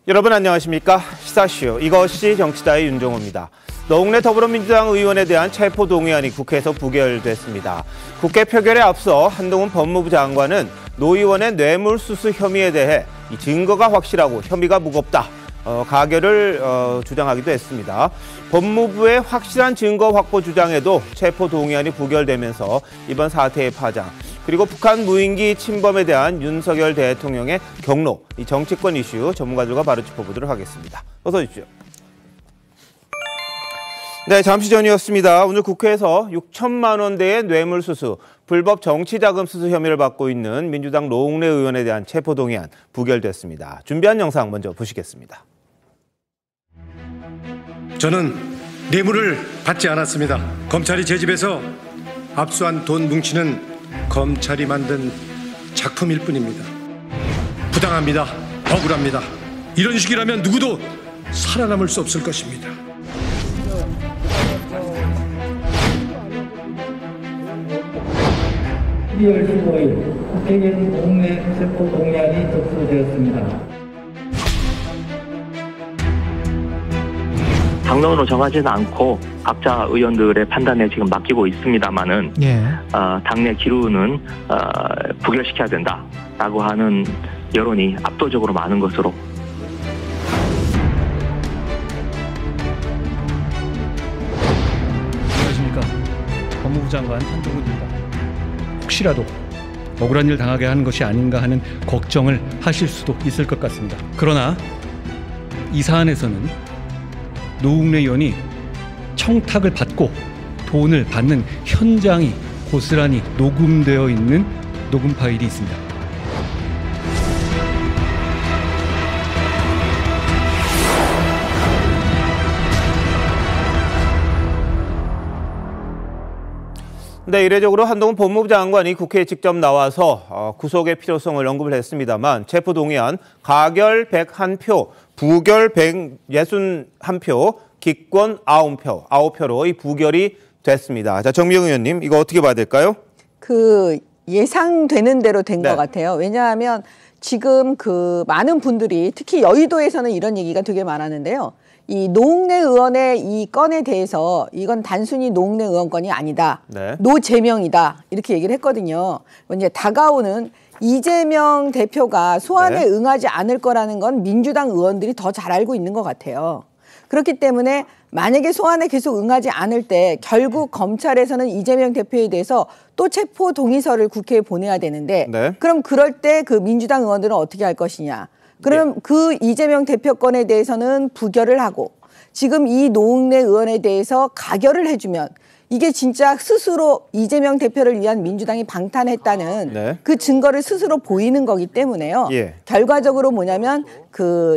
여러분 안녕하십니까? 시사쇼 이것이 정치다의 윤종호입니다. 노웅래 더불어민주당 의원에 대한 체포동의안이 국회에서 부결됐습니다. 국회 표결에 앞서 한동훈 법무부 장관은 노 의원의 뇌물수수 혐의에 대해 이 증거가 확실하고 혐의가 무겁다. 가결을 주장하기도 했습니다. 법무부의 확실한 증거 확보 주장에도 체포동의안이 부결되면서 이번 사태의 파장, 그리고 북한 무인기 침범에 대한 윤석열 대통령의 경로, 이 정치권 이슈 전문가들과 바로 짚어보도록 하겠습니다. 어서 오십시오. 네, 잠시 전이었습니다. 오늘 국회에서 6천만 원대의 뇌물수수, 불법 정치자금 수수 혐의를 받고 있는 민주당 노웅래 의원에 대한 체포동의안 부결됐습니다. 준비한 영상 먼저 보시겠습니다. 저는 뇌물을 받지 않았습니다. 검찰이 제 집에서 압수한 돈 뭉치는 검찰이 만든 작품일 뿐입니다. 부당합니다. 억울합니다. 이런 식이라면 누구도 살아남을 수 없을 것입니다. (12월 15일) 국회의원 노웅래 체포동의안이 접수되었습니다. 당론으로 정하지는 않고 각자 의원들의 판단에 지금 맡기고 있습니다만은 당내 기류는 부결시켜야 된다라고 하는 여론이 압도적으로 많은 것으로. 안녕하십니까. 법무부 장관 한동훈입니다. 혹시라도 억울한 일 당하게 하는 것이 아닌가 하는 걱정을 하실 수도 있을 것 같습니다. 그러나 이 사안에서는 노웅래 의원이 청탁을 받고 돈을 받는 현장이 고스란히 녹음되어 있는 녹음 파일이 있습니다. 네, 이례적으로 한동훈 법무부 장관이 국회에 직접 나와서 구속의 필요성을 언급을 했습니다만 체포동의안 가결 101표, 부결 161표, 기권 9표로 이 부결이 됐습니다. 자, 정미영 의원님, 이거 어떻게 봐야 될까요? 예상되는 대로 된 것 같아요. 왜냐하면 지금 많은 분들이 특히 여의도에서는 이런 얘기가 되게 많았는데요. 이 노웅래 의원의 이 건에 대해서 이건 단순히 노웅래 의원 건이 아니다. 노재명이다. 이렇게 얘기를 했거든요. 이제 다가오는 이재명 대표가 소환에 응하지 않을 거라는 건 민주당 의원들이 더 잘 알고 있는 것 같아요. 그렇기 때문에 만약에 소환에 계속 응하지 않을 때 결국 검찰에서는 이재명 대표에 대해서 또 체포 동의서를 국회에 보내야 되는데 그럼 그럴 때 민주당 의원들은 어떻게 할 것이냐. 그럼 이재명 대표 건에 대해서는 부결을 하고 지금 이 노웅래 의원에 대해서 가결을 해주면 이게 진짜 스스로 이재명 대표를 위한 민주당이 방탄했다는 그 증거를 스스로 보이는 거기 때문에요. 결과적으로 뭐냐면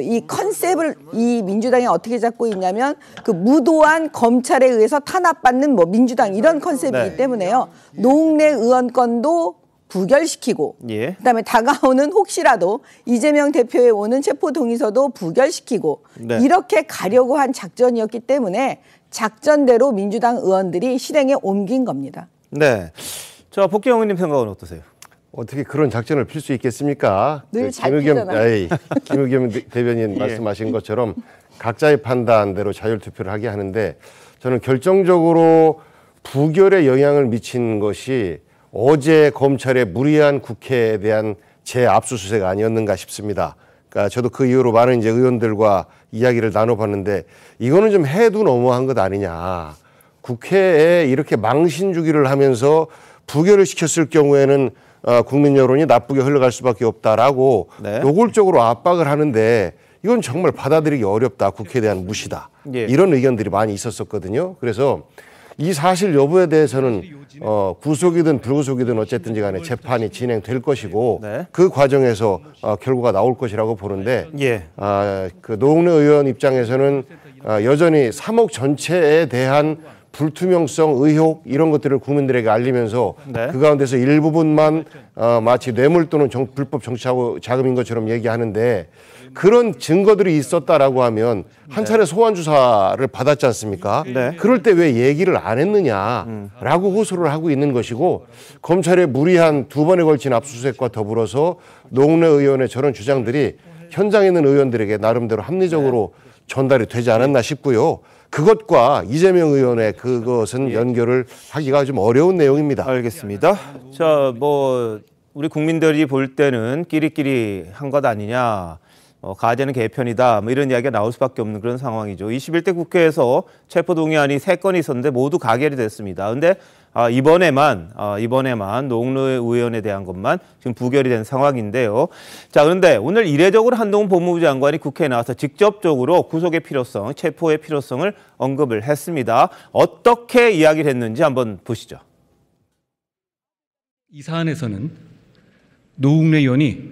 이 컨셉을 이 민주당이 어떻게 잡고 있냐면 무도한 검찰에 의해서 탄압받는 민주당 이런 컨셉이기 때문에요. 노웅래 의원 건도 부결시키고 그다음에 다가오는 혹시라도 이재명 대표에 오는 체포동의서도 부결시키고 이렇게 가려고 한 작전이었기 때문에 작전대로 민주당 의원들이 실행에 옮긴 겁니다. 네, 저 복경 의원님 생각은 어떠세요? 어떻게 그런 작전을 필 수 있겠습니까? 늘 잘 피잖아요. 김의겸 대변인 말씀하신 것처럼 각자의 판단대로 자율투표를 하게 하는데 저는 결정적으로 부결에 영향을 미친 것이 어제 검찰의 무리한 국회에 대한 재압수수색 아니었는가 싶습니다. 그러니까 저도 그 이후로 많은 이제 의원들과 이야기를 나눠봤는데 이거는 좀 해도 너무한 것 아니냐. 국회에 이렇게 망신 주기를 하면서 부결을 시켰을 경우에는 국민 여론이 나쁘게 흘러갈 수밖에 없다라고 노골적으로 압박을 하는데 이건 정말 받아들이기 어렵다. 국회에 대한 무시다. 이런 의견들이 많이 있었었거든요. 그래서 이 사실 여부에 대해서는 구속이든 불구속이든 어쨌든지 간에 재판이 진행될 것이고 그 과정에서 결과가 나올 것이라고 보는데 노웅래 의원 입장에서는 여전히 3억 전체에 대한 불투명성, 의혹 이런 것들을 국민들에게 알리면서 그 가운데서 일부분만 마치 뇌물 또는 불법 정치자금인 것처럼 얘기하는데 그런 증거들이 있었다라고 하면 한 차례 소환 조사를 받았지 않습니까? 그럴 때 왜 얘기를 안 했느냐라고 호소를 하고 있는 것이고 검찰의 무리한 2번에 걸친 압수수색과 더불어서 노웅래 의원의 저런 주장들이 현장에 있는 의원들에게 나름대로 합리적으로 전달이 되지 않았나 싶고요. 그것과 이재명 의원의 그것은 연결을 하기가 좀 어려운 내용입니다. 알겠습니다. 자, 우리 국민들이 볼 때는 끼리끼리 한 것 아니냐. 가재는 개편이다. 이런 이야기가 나올 수밖에 없는 그런 상황이죠. 21대 국회에서 체포동의안이 3건이 있었는데 모두 가결이 됐습니다. 그런데 이번에만 노웅래 의원에 대한 것만 지금 부결이 된 상황인데요. 자, 그런데 오늘 이례적으로 한동훈 법무부 장관이 국회에 나와서 직접적으로 구속의 필요성, 체포의 필요성을 언급을 했습니다. 어떻게 이야기를 했는지 한번 보시죠. 이 사안에서는 노웅래 의원이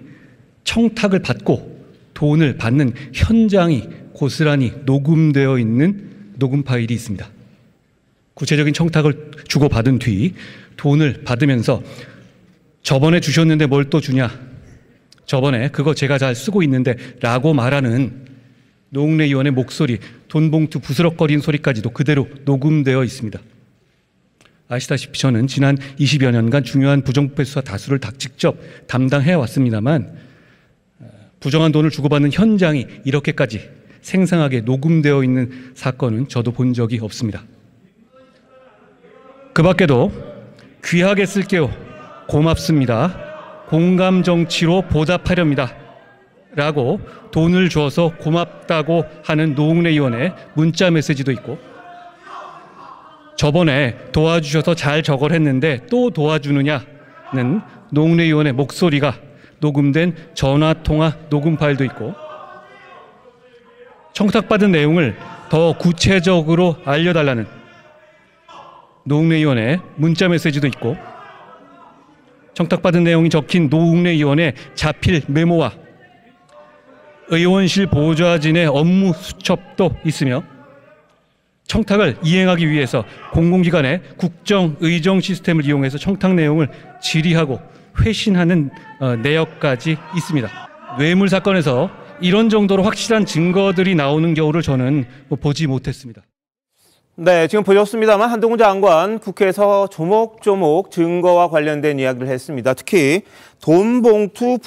청탁을 받고 돈을 받는 현장이 고스란히 녹음되어 있는 녹음 파일이 있습니다. 구체적인 청탁을 주고받은 뒤 돈을 받으면서 저번에 주셨는데 뭘 또 주냐, 저번에 그거 제가 잘 쓰고 있는데 라고 말하는 노웅래 의원의 목소리, 돈봉투 부스럭거리는 소리까지도 그대로 녹음되어 있습니다. 아시다시피 저는 지난 20여 년간 중요한 부정부패 수사 다수를 직접 담당해 왔습니다만 부정한 돈을 주고받는 현장이 이렇게까지 생생하게 녹음되어 있는 사건은 저도 본 적이 없습니다. 그 밖에도 귀하게 쓸게요, 고맙습니다, 공감 정치로 보답하렵니다 라고 돈을 줘서 고맙다고 하는 노웅래 의원의 문자 메시지도 있고, 저번에 도와주셔서 잘 저걸 했는데 또 도와주느냐는 노웅래 의원의 목소리가 녹음된 전화통화 녹음 파일도 있고, 청탁받은 내용을 더 구체적으로 알려달라는 노웅래 의원의 문자 메시지도 있고, 청탁받은 내용이 적힌 노웅래 의원의 자필 메모와 의원실 보좌진의 업무 수첩도 있으며, 청탁을 이행하기 위해서 공공기관의 국정의정 시스템을 이용해서 청탁 내용을 질의하고 회신하는 내역까지 있습니다. 뇌물 사건에서 이런 정도로 확실한 증거들이 나오는 경우를 저는 보지 못했습니다. 네, 지금 보셨습니다만 한동훈 장관 국회에서 조목조목 증거와 관련된 이야기를 했습니다. 특히 돈 봉투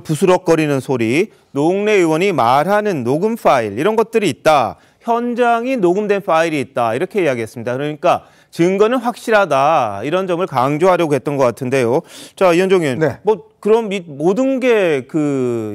부스럭거리는 소리, 노웅래 의원이 말하는 녹음 파일, 이런 것들이 있다. 현장이 녹음된 파일이 있다. 이렇게 이야기했습니다. 그러니까 증거는 확실하다. 이런 점을 강조하려고 했던 것 같은데요. 자, 이현종 의원. 네. 그럼 이 모든 게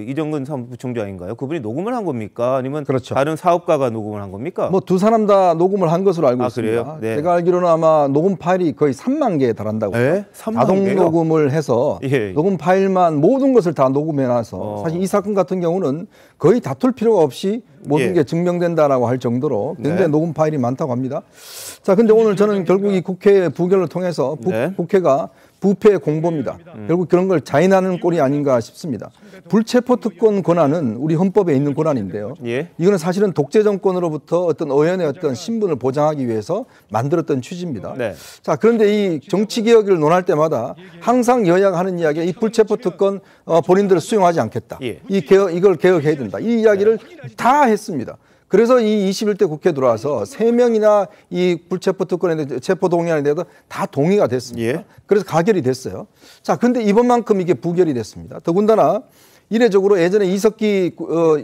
이정근 사무부총장인가요? 그분이 녹음을 한 겁니까? 아니면 그렇죠. 다른 사업가가 녹음을 한 겁니까? 두 사람 다 녹음을 한 것으로 알고 있습니다. 그래요? 네. 제가 알기로는 아마 녹음 파일이 거의 3만 개에 달한다고. 네? 3만 자동 개요? 녹음을 해서 녹음 파일만 모든 것을 다 녹음해놔서 사실 이 사건 같은 경우는 거의 다툴 필요가 없이 모든 게 증명된다라고 할 정도로 굉장히 녹음 파일이 많다고 합니다. 자, 근데 오늘 저는 결국 이 국회 부결을 통해서 국회가 부패 공보입니다. 결국 그런 걸 자인하는 꼴이 아닌가 싶습니다. 불체포 특권 권한은 우리 헌법에 있는 권한인데요. 이거는 사실은 독재 정권으로부터 어떤 의원의 어떤 신분을 보장하기 위해서 만들었던 취지입니다. 자, 그런데 이 정치 개혁을 논할 때마다 항상 여야가 하는 이야기가 이 불체포 특권 본인들을 수용하지 않겠다. 이걸 개혁해야 된다. 이 이야기를 다 했습니다. 그래서 이 21대 국회 들어와서 3명이나 이 불체포 특권에 대해 체포 동의안에 대해서 다 동의가 됐습니다. 그래서 가결이 됐어요. 자, 근데 이번만큼 이게 부결이 됐습니다. 더군다나 이례적으로 예전에 이석기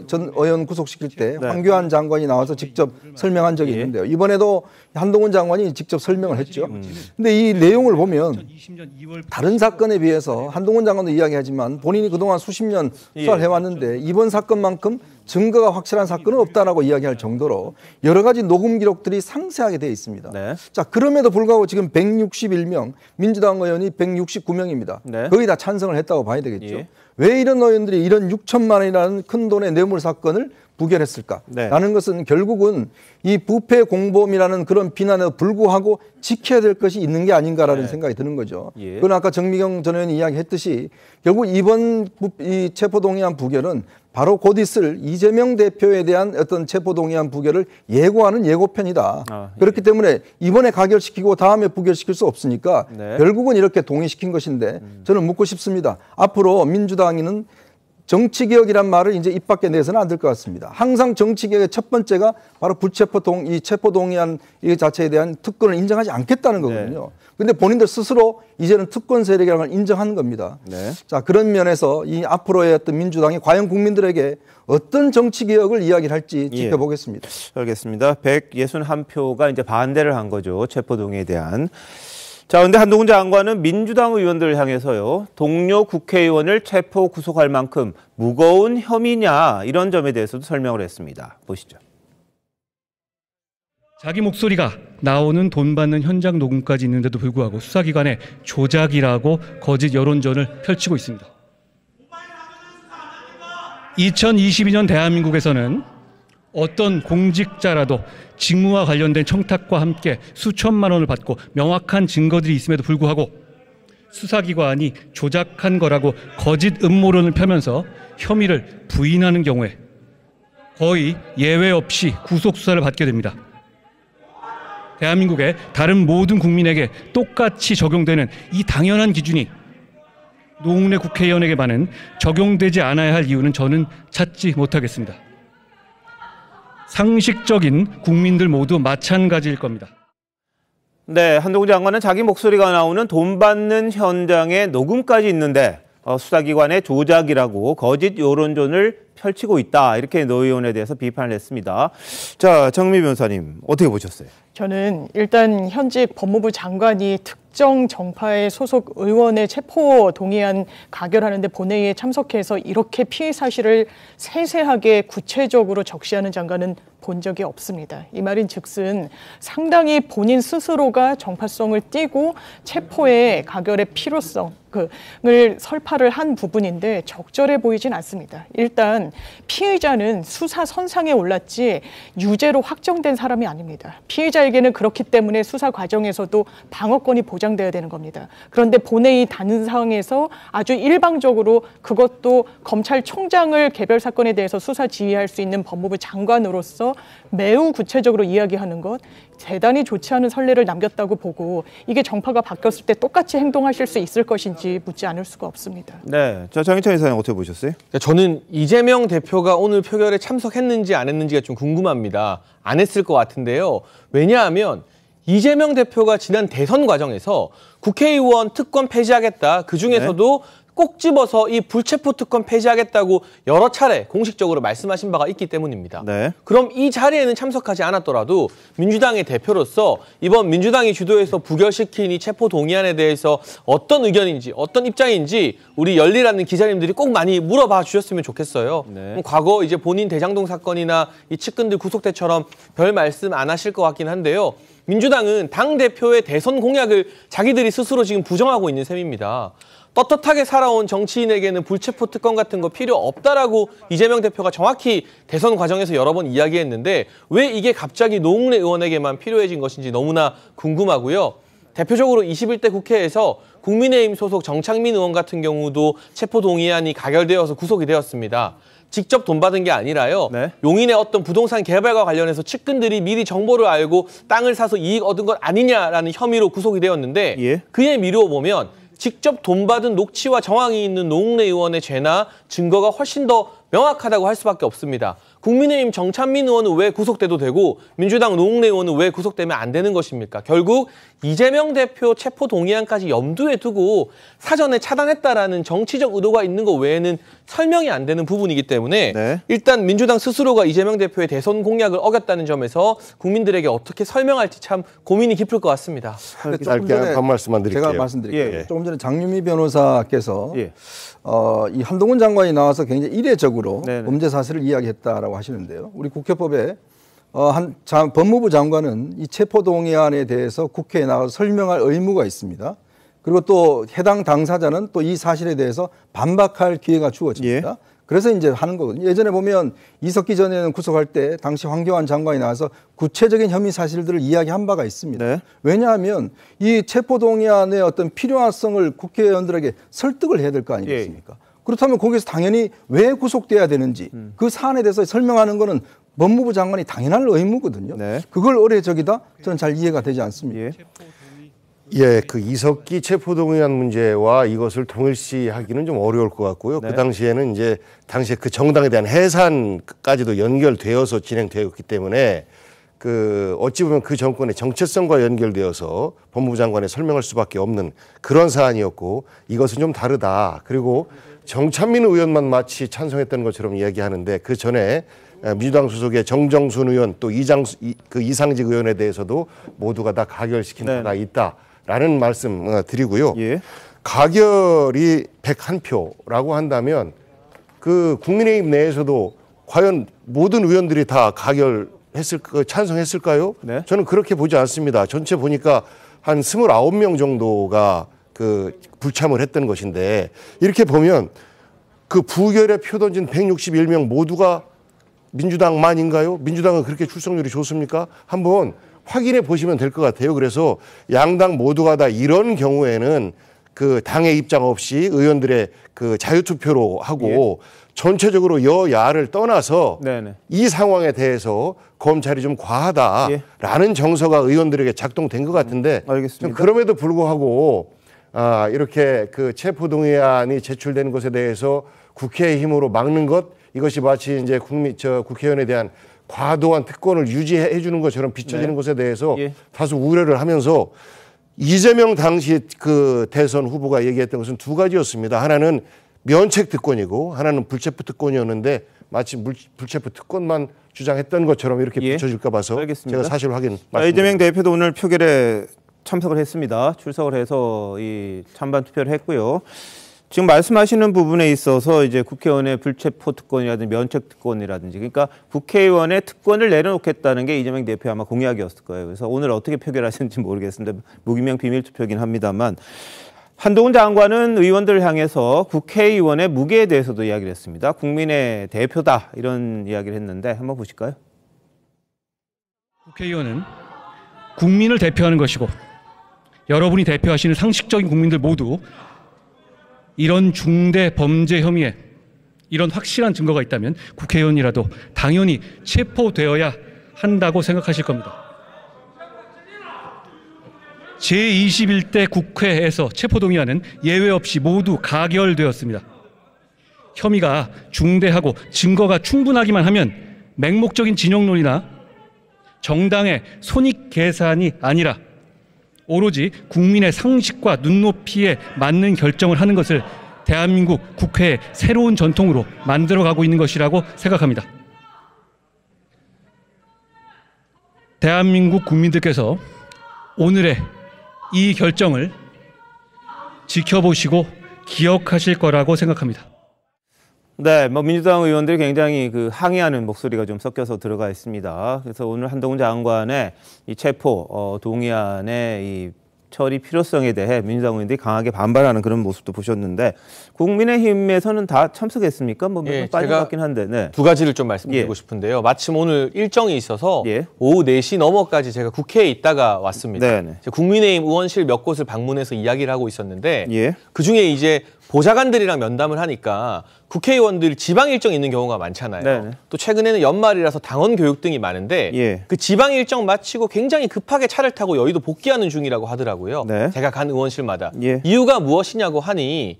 전 의원 구속시킬 때 황교안 장관이 나와서 직접 설명한 적이 있는데요. 이번에도 한동훈 장관이 직접 설명을 했죠. 근데 이 내용을 보면 다른 사건에 비해서 한동훈 장관도 이야기하지만 본인이 그동안 수십 년 수사를 해왔는데 이번 사건만큼 증거가 확실한 사건은 없다라고 이야기할 정도로 여러 가지 녹음 기록들이 상세하게 되어 있습니다. 자, 그럼에도 불구하고 지금 161명, 민주당 의원이 169명입니다. 거의 다 찬성을 했다고 봐야 되겠죠. 왜 이런 의원들이 이런 6천만 원이라는 큰 돈의 뇌물 사건을 부결했을까라는 것은 결국은 이 부패 공범이라는 그런 비난에도 불구하고 지켜야 될 것이 있는 게 아닌가라는 생각이 드는 거죠. 그건 아까 정미경 전 의원이 이야기했듯이 결국 이번 이 체포동의안 부결은 바로 곧 있을 이재명 대표에 대한 어떤 체포동의안 부결을 예고하는 예고편이다. 그렇기 때문에 이번에 가결시키고 다음에 부결시킬 수 없으니까 결국은 이렇게 동의시킨 것인데 저는 묻고 싶습니다. 앞으로 민주당은 정치개혁이란 말을 이제 입 밖에 내서는 안 될 것 같습니다. 항상 정치개혁의 첫 번째가 바로 이 체포동의안 이 자체에 대한 특권을 인정하지 않겠다는 거거든요. 그런데 본인들 스스로 이제는 특권 세력이라는 걸 인정하는 겁니다. 네. 자, 그런 면에서 이 앞으로의 어떤 민주당이 과연 국민들에게 어떤 정치개혁을 이야기를 할지 지켜보겠습니다. 알겠습니다. 161표가 이제 반대를 한 거죠. 체포동의에 대한. 자, 근데 한동훈 장관은 민주당 의원들을 향해서요, 동료 국회의원을 체포 구속할 만큼 무거운 혐의냐, 이런 점에 대해서도 설명을 했습니다. 보시죠. 자기 목소리가 나오는 돈 받는 현장 녹음까지 있는데도 불구하고 수사기관의 조작이라고 거짓 여론전을 펼치고 있습니다. 2022년 대한민국에서는 어떤 공직자라도 직무와 관련된 청탁과 함께 수천만 원을 받고 명확한 증거들이 있음에도 불구하고 수사기관이 조작한 거라고 거짓 음모론을 펴면서 혐의를 부인하는 경우에 거의 예외 없이 구속수사를 받게 됩니다. 대한민국의 다른 모든 국민에게 똑같이 적용되는 이 당연한 기준이 노웅래 국회의원에게만은 적용되지 않아야 할 이유는 저는 찾지 못하겠습니다. 상식적인 국민들 모두 마찬가지일 겁니다. 네, 한동훈 장관은 자기 목소리가 나오는 돈 받는 현장에 녹음까지 있는데 수사기관의 조작이라고 거짓 여론전을 펼치고 있다. 이렇게 노 의원에 대해서 비판을 했습니다. 자, 정미 변호사님 어떻게 보셨어요? 저는 일단 현직 법무부 장관이 특정 정파의 소속 의원의 체포 동의안 가결하는데 본회의에 참석해서 이렇게 피해 사실을 세세하게 구체적으로 적시하는 장관은 본 적이 없습니다. 이 말인 즉슨 상당히 본인 스스로가 정파성을 띠고 체포의 가결의 필요성을 설파를 한 부분인데 적절해 보이진 않습니다. 일단 피의자는 수사 선상에 올랐지 유죄로 확정된 사람이 아닙니다. 피의자에게는 그렇기 때문에 수사 과정에서도 방어권이 보장돼야 되는 겁니다. 그런데 본회의 단상에서 아주 일방적으로 그것도 검찰총장을 개별 사건에 대해서 수사 지휘할 수 있는 법무부 장관으로서 매우 구체적으로 이야기하는 것 대단히 좋지 않은 선례를 남겼다고 보고 이게 정파가 바뀌었을 때 똑같이 행동하실 수 있을 것인지 묻지 않을 수가 없습니다. 네, 저 장희찬 이사님 어떻게 보셨어요? 저는 이재명 대표가 오늘 표결에 참석했는지 안 했는지가 좀 궁금합니다. 안 했을 것 같은데요. 왜냐하면 이재명 대표가 지난 대선 과정에서 국회의원 특권 폐지하겠다. 그중에서도 꼭 집어서 이 불체포 특권 폐지하겠다고 여러 차례 공식적으로 말씀하신 바가 있기 때문입니다. 네. 그럼 이 자리에는 참석하지 않았더라도 민주당의 대표로서 이번 민주당이 주도해서 부결시킨 이 체포 동의안에 대해서 어떤 의견인지 어떤 입장인지 우리 열리라는 기자님들이 꼭 많이 물어봐 주셨으면 좋겠어요. 네. 과거 이제 본인 대장동 사건이나 이 측근들 구속 때처럼 별 말씀 안 하실 것 같긴 한데요. 민주당은 당대표의 대선 공약을 자기들이 스스로 지금 부정하고 있는 셈입니다. 떳떳하게 살아온 정치인에게는 불체포 특권 같은 거 필요 없다라고 이재명 대표가 정확히 대선 과정에서 여러 번 이야기했는데 왜 이게 갑자기 노웅래 의원에게만 필요해진 것인지 너무나 궁금하고요. 대표적으로 21대 국회에서 국민의힘 소속 정창민 의원 같은 경우도 체포 동의안이 가결되어서 구속이 되었습니다. 직접 돈 받은 게 아니라요. 네. 용인의 어떤 부동산 개발과 관련해서 측근들이 미리 정보를 알고 땅을 사서 이익 얻은 것 아니냐라는 혐의로 구속이 되었는데 그에 미루어보면 직접 돈 받은 녹취와 정황이 있는 노웅래 의원의 죄나 증거가 훨씬 더 명확하다고 할 수밖에 없습니다. 국민의힘 정찬민 의원은 왜 구속돼도 되고 민주당 노웅래 의원은 왜 구속되면 안 되는 것입니까? 결국 이재명 대표 체포 동의안까지 염두에 두고 사전에 차단했다라는 정치적 의도가 있는 것 외에는 설명이 안 되는 부분이기 때문에 일단 민주당 스스로가 이재명 대표의 대선 공약을 어겼다는 점에서 국민들에게 어떻게 설명할지 참 고민이 깊을 것 같습니다. 짧게 한 말씀만 드릴게요. 제가 말씀드릴게요. 조금 전에 장유미 변호사께서 이 한동훈 장관이 나와서 굉장히 이례적으로 범죄 사실을 이야기했다라고 하시는데요. 우리 국회법에 법무부 장관은 이 체포동의안에 대해서 국회에 나가서 설명할 의무가 있습니다. 그리고 또 해당 당사자는 또 이 사실에 대해서 반박할 기회가 주어집니다. 그래서 이제 하는 거거든요. 예전에 보면 이석기 전에는 구속할 때 당시 황교안 장관이 나와서 구체적인 혐의 사실들을 이야기한 바가 있습니다. 왜냐하면 이 체포동의안의 어떤 필요성을 국회의원들에게 설득을 해야 될 거 아니겠습니까? 그렇다면 거기서 당연히 왜 구속돼야 되는지 그 사안에 대해서 설명하는 거는 법무부 장관이 당연할 의무거든요. 그걸 어뢰적이다? 저는 잘 이해가 되지 않습니다. 예, 그 이석기 체포동의안 문제와 이것을 동일시하기는 좀 어려울 것 같고요. 네. 그 당시에는 이제 당시에 그 정당에 대한 해산까지도 연결되어서 진행되었기 때문에 그 어찌 보면 그 정권의 정체성과 연결되어서 법무부 장관에 설명할 수밖에 없는 그런 사안이었고 이것은 좀 다르다. 그리고 정찬민 의원만 마치 찬성했던 것처럼 이야기하는데 그 전에 민주당 소속의 정정순 의원 또 이상직 의원에 대해서도 모두가 다 가결시킨 바가 있다라는 말씀 드리고요. 예. 가결이 101표라고 한다면 그 국민의힘 내에서도 과연 모든 의원들이 다 찬성했을까요? 네. 저는 그렇게 보지 않습니다. 전체 보니까 한 29명 정도가 그 불참을 했던 것인데 이렇게 보면 그 부결에 표 던진 161명 모두가 민주당만인가요? 민주당은 그렇게 출석률이 좋습니까? 한번 확인해 보시면 될 것 같아요. 그래서 양당 모두가 다 이런 경우에는 그 당의 입장 없이 의원들의 그 자유투표로 하고 전체적으로 여야를 떠나서 이 상황에 대해서 검찰이 좀 과하다라는 정서가 의원들에게 작동된 것 같은데 알겠습니다. 그럼에도 불구하고 이렇게 그 체포동의안이 제출된 것에 대해서 국회의 힘으로 막는 것 이것이 마치 이제 국회의원에 대한 과도한 특권을 유지해 주는 것처럼 비춰지는 것에 대해서 다소 우려를 하면서 이재명 당시 그 대선 후보가 얘기했던 것은 두 가지였습니다. 하나는 면책 특권이고 하나는 불체포 특권이었는데 마치 불체포 특권만 주장했던 것처럼 이렇게 비춰질까 봐서 알겠습니다. 제가 사실 확인 말씀드립니다. 이재명 대표도 오늘 표결에 참석을 했습니다. 출석을 해서 이 찬반 투표를 했고요. 지금 말씀하시는 부분에 있어서 이제 국회의원의 불체포 특권이라든지 면책 특권이라든지 그러니까 국회의원의 특권을 내려놓겠다는 게 이재명 대표의 아마 공약이었을 거예요. 그래서 오늘 어떻게 표결하시는지 모르겠습니다. 무기명 비밀 투표긴 합니다만 한동훈 장관은 의원들을 향해서 국회의원의 무게에 대해서도 이야기를 했습니다. 국민의 대표다 이런 이야기를 했는데 한번 보실까요? 국회의원은 국민을 대표하는 것이고 여러분이 대표하시는 상식적인 국민들 모두 이런 중대 범죄 혐의에 이런 확실한 증거가 있다면 국회의원이라도 당연히 체포되어야 한다고 생각하실 겁니다. 제21대 국회에서 체포동의안은 예외 없이 모두 가결되었습니다. 혐의가 중대하고 증거가 충분하기만 하면 맹목적인 진영론이나 정당의 손익 계산이 아니라 오로지 국민의 상식과 눈높이에 맞는 결정을 하는 것을 대한민국 국회의 새로운 전통으로 만들어가고 있는 것이라고 생각합니다. 대한민국 국민들께서 오늘의 이 결정을 지켜보시고 기억하실 거라고 생각합니다. 네, 민주당 의원들이 굉장히 항의하는 목소리가 좀 섞여서 들어가 있습니다. 그래서 오늘 한동훈 장관의 이 체포 동의안의 이 처리 필요성에 대해 민주당 의원들이 강하게 반발하는 그런 모습도 보셨는데 국민의힘에서는 다 참석했습니까? 빠진 것 같긴 한데. 두 가지를 좀 말씀드리고 싶은데요. 마침 오늘 일정이 있어서 오후 4시 넘어까지 제가 국회에 있다가 왔습니다. 국민의힘 의원실 몇 곳을 방문해서 이야기를 하고 있었는데 그중에 이제 보좌관들이랑 면담을 하니까 국회의원들이 지방 일정이 있는 경우가 많잖아요. 또 최근에는 연말이라서 당원 교육 등이 많은데 그 지방 일정 마치고 굉장히 급하게 차를 타고 여의도 복귀하는 중이라고 하더라고요. 제가 간 의원실마다. 이유가 무엇이냐고 하니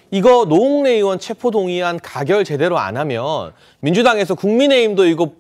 이거 노웅래 의원 체포동의안 가결 제대로 안 하면 민주당에서 국민의힘도 이거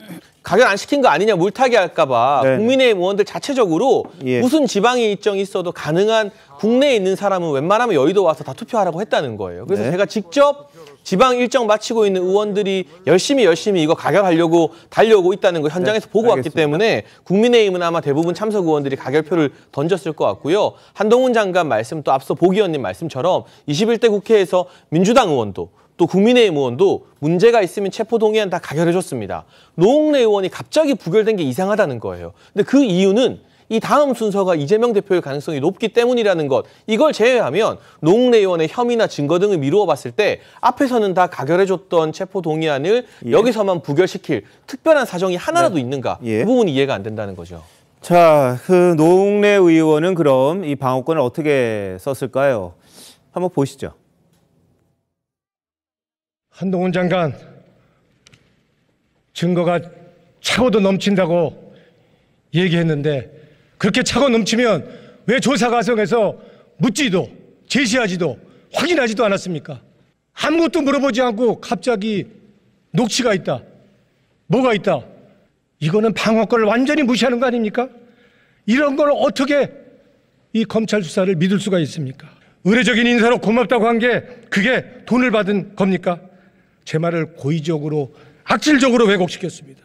가결 안 시킨 거 아니냐 물타기 할까 봐 국민의힘 의원들 자체적으로 무슨 지방이 일정이 있어도 가능한 국내에 있는 사람은 웬만하면 여의도 와서 다 투표하라고 했다는 거예요. 그래서 제가 직접 지방 일정 마치고 있는 의원들이 열심히 이거 가결하려고 달려오고 있다는 거 현장에서 보고 왔기 때문에 국민의힘은 아마 대부분 참석 의원들이 가결표를 던졌을 것 같고요. 한동훈 장관 말씀 또 앞서 보 의원님 말씀처럼 21대 국회에서 민주당 의원도 또 국민의힘 의원도 문제가 있으면 체포동의안 다 가결해줬습니다. 노웅래 의원이 갑자기 부결된 게 이상하다는 거예요. 근데 그 이유는 이 다음 순서가 이재명 대표의 가능성이 높기 때문이라는 것. 이걸 제외하면 노웅래 의원의 혐의나 증거 등을 미루어 봤을 때 앞에서는 다 가결해줬던 체포동의안을 여기서만 부결시킬 특별한 사정이 하나라도 있는가. 그 부분이 이해가 안 된다는 거죠. 자, 노웅래 의원은 그럼 이 방어권을 어떻게 썼을까요? 한번 보시죠. 한동훈 장관, 증거가 차고도 넘친다고 얘기했는데 그렇게 차고 넘치면 왜 조사 과정에서 묻지도 제시하지도 확인하지도 않았습니까? 아무것도 물어보지 않고 갑자기 녹취가 있다. 뭐가 있다. 이거는 방어권을 완전히 무시하는 거 아닙니까? 이런 걸 어떻게 이 검찰 수사를 믿을 수가 있습니까? 의례적인 인사로 고맙다고 한 게 그게 돈을 받은 겁니까? 제 말을 고의적으로 악질적으로 왜곡시켰습니다.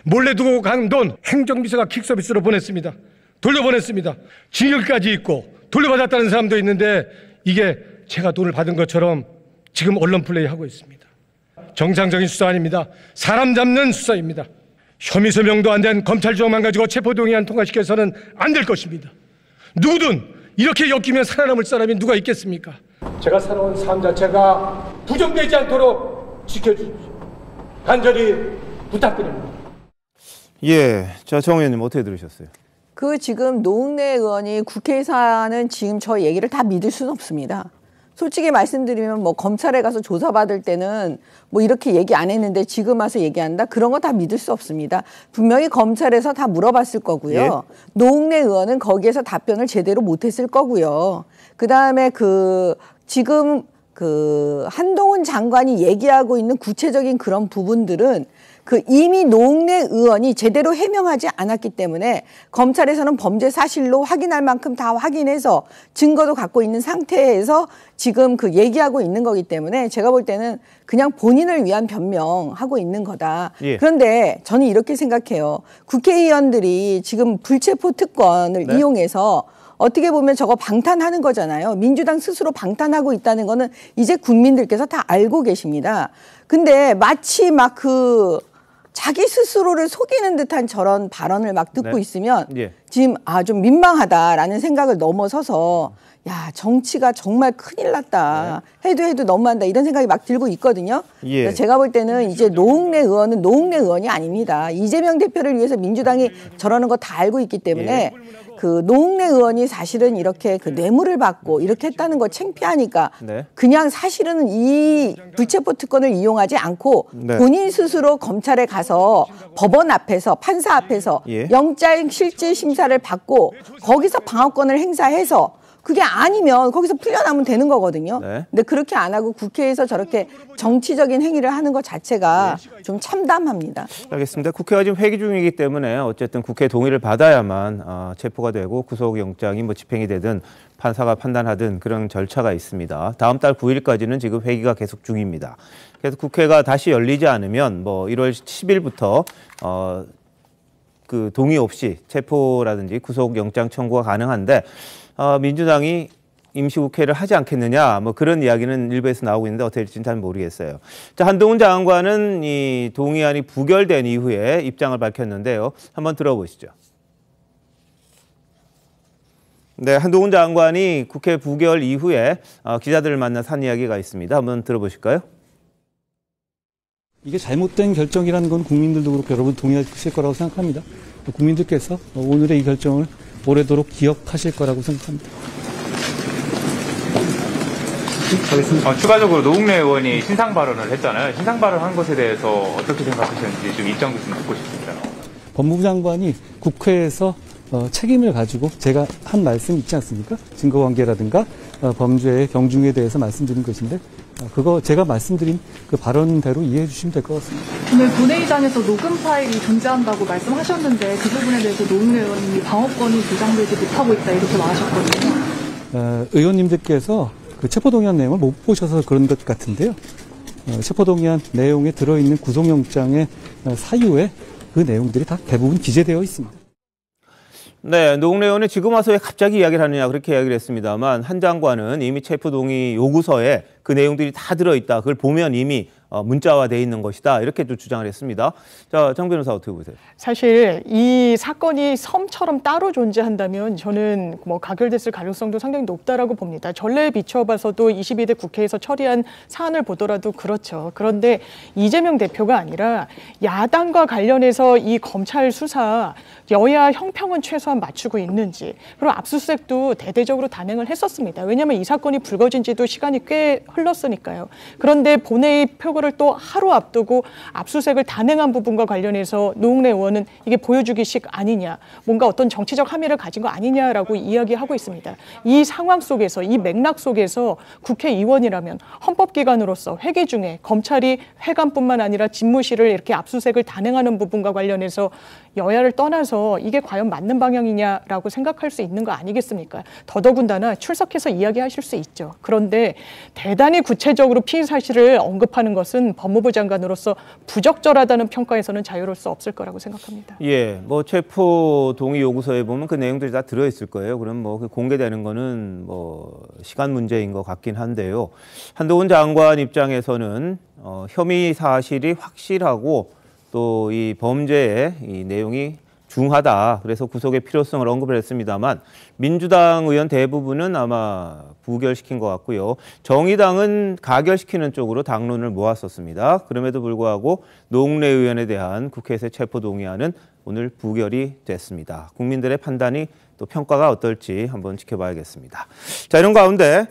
몰래 두고 간 돈 행정비서가 킥서비스로 보냈습니다. 돌려보냈습니다. 징역까지 있고 돌려받았다는 사람도 있는데 이게 제가 돈을 받은 것처럼 지금 언론 플레이하고 있습니다. 정상적인 수사 아닙니다. 사람 잡는 수사입니다. 혐의 소명도 안 된 검찰 조항만 가지고 체포동의안 통과시켜서는 안 될 것입니다. 누구든 이렇게 엮이면 살아남을 사람이 누가 있겠습니까? 제가 살아온 삶 자체가 부정되지 않도록 지켜주십시오. 간절히 부탁드립니다. 예, 자, 정 의원님 어떻게 들으셨어요? 그 지금 노웅래 의원이 국회에서 하는 지금 저 얘기를 다 믿을 수는 없습니다. 솔직히 말씀드리면 뭐 검찰에 가서 조사받을 때는 뭐 이렇게 얘기 안 했는데 지금 와서 얘기한다? 그런 거 다 믿을 수 없습니다. 분명히 검찰에서 다 물어봤을 거고요. 예? 노웅래 의원은 거기에서 답변을 제대로 못했을 거고요. 그다음에 지금 한동훈 장관이 얘기하고 있는 구체적인 그런 부분들은 이미 노웅래 의원이 제대로 해명하지 않았기 때문에 검찰에서는 범죄 사실로 확인할 만큼 다 확인해서 증거도 갖고 있는 상태에서 지금 얘기하고 있는 거기 때문에 제가 볼 때는 그냥 본인을 위한 변명하고 있는 거다. 예. 그런데 저는 이렇게 생각해요. 국회의원들이 지금 불체포 특권을 이용해서 어떻게 보면 저거 방탄하는 거잖아요. 민주당 스스로 방탄하고 있다는 거는 이제 국민들께서 다 알고 계십니다. 근데 마치 자기 스스로를 속이는 듯한 저런 발언을 막 듣고 있으면 지금 좀 민망하다라는 생각을 넘어서서 야, 정치가 정말 큰일 났다. 해도 너무한다. 이런 생각이 막 들고 있거든요. 예. 제가 볼 때는 이제 노웅래 의원은 노웅래 의원이 아닙니다. 이재명 대표를 위해서 민주당이 저러는 거 다 알고 있기 때문에 노웅래 의원이 사실은 이렇게 뇌물을 받고 이렇게 했다는 거 창피하니까 그냥 사실은 이 불체포 특권을 이용하지 않고 본인 스스로 검찰에 가서 법원 앞에서 판사 앞에서 영장 실질 심사를 받고 거기서 방어권을 행사해서 그게 아니면 거기서 풀려나면 되는 거거든요. 근데 그렇게 안 하고 국회에서 저렇게 정치적인 행위를 하는 것 자체가 좀 참담합니다. 알겠습니다. 국회가 지금 회기 중이기 때문에 어쨌든 국회 동의를 받아야만 체포가 되고 구속영장이 집행이 되든 판사가 판단하든 그런 절차가 있습니다. 다음 달 9일까지는 지금 회기가 계속 중입니다. 그래서 국회가 다시 열리지 않으면 1월 10일부터 동의 없이 체포라든지 구속영장 청구가 가능한데 민주당이 임시국회를 하지 않겠느냐 그런 이야기는 일부에서 나오고 있는데 어떻게 될지는 잘 모르겠어요. 자, 한동훈 장관은 이 동의안이 부결된 이후에 입장을 밝혔는데요. 한번 들어보시죠. 네, 한동훈 장관이 국회 부결 이후에 기자들을 만나서 한 이야기가 있습니다. 한번 들어보실까요? 이게 잘못된 결정이라는 건 국민들도 그렇고 여러분 동의하실 거라고 생각합니다. 국민들께서 오늘의 이 결정을 오래도록 기억하실 거라고 생각합니다. 추가적으로 노웅래 의원이 신상 발언을 했잖아요. 신상 발언한 것에 대해서 어떻게 생각하시는지 좀 입장 좀 듣고 싶습니다. 법무부 장관이 국회에서 책임을 가지고 제가 한 말씀 있지 않습니까? 증거관계라든가 범죄의 경중에 대해서 말씀드린 것인데 그거 제가 말씀드린 그 발언대로 이해해 주시면 될 것 같습니다. 오늘 본회의장에서 녹음 파일이 존재한다고 말씀하셨는데 그 부분에 대해서 노웅래 의원님이 방어권이 보장되지 못하고 있다 이렇게 말하셨거든요. 의원님들께서 그 체포동의안 내용을 못 보셔서 그런 것 같은데요. 체포동의안 내용에 들어있는 구속영장의 사유에 그 내용들이 다 대부분 기재되어 있습니다. 네, 노웅래 의원이 지금 와서 왜 갑자기 이야기를 하느냐 그렇게 이야기를 했습니다만 한 장관은 이미 체포동의 요구서에 그 내용들이 다 들어있다. 그걸 보면 이미 문자화돼 있는 것이다. 이렇게 또 주장을 했습니다. 자, 정 변호사 어떻게 보세요? 사실 이 사건이 섬처럼 따로 존재한다면 저는 가결됐을 가능성도 상당히 높다라고 봅니다. 전례에 비춰봐서도 22대 국회에서 처리한 사안을 보더라도 그렇죠. 그런데 이재명 대표가 아니라 야당과 관련해서 이 검찰 수사 여야 형평은 최소한 맞추고 있는지 그리고 압수수색도 대대적으로 단행을 했었습니다. 왜냐하면 이 사건이 불거진 지도 시간이 꽤 흘렀으니까요. 그런데 본회의 표결 선거를 또 하루 앞두고 압수수색을 단행한 부분과 관련해서 노웅래 의원은 이게 보여주기식 아니냐, 뭔가 어떤 정치적 함의를 가진 거 아니냐라고 이야기하고 있습니다. 이 상황 속에서, 이 맥락 속에서 국회의원이라면 헌법기관으로서 회기 중에 검찰이 회관뿐만 아니라 집무실을 이렇게 압수수색을 단행하는 부분과 관련해서 여야를 떠나서 이게 과연 맞는 방향이냐라고 생각할 수 있는 거 아니겠습니까? 더더군다나 출석해서 이야기하실 수 있죠. 그런데 대단히 구체적으로 피의 사실을 언급하는 것은 법무부 장관으로서 부적절하다는 평가에서는 자유로울 수 없을 거라고 생각합니다. 예, 뭐 체포 동의 요구서에 보면 그 내용들이 다 들어있을 거예요. 그럼 뭐 공개되는 거는 뭐 시간 문제인 것 같긴 한데요. 한동훈 장관 입장에서는 혐의 사실이 확실하고 또 이 범죄의 이 내용이 중하다. 그래서 구속의 필요성을 언급을 했습니다만 민주당 의원 대부분은 아마 부결시킨 것 같고요. 정의당은 가결시키는 쪽으로 당론을 모았었습니다. 그럼에도 불구하고 노웅래 의원에 대한 국회에서의 체포동의안은 오늘 부결이 됐습니다. 국민들의 판단이 또 평가가 어떨지 한번 지켜봐야겠습니다. 자, 이런 가운데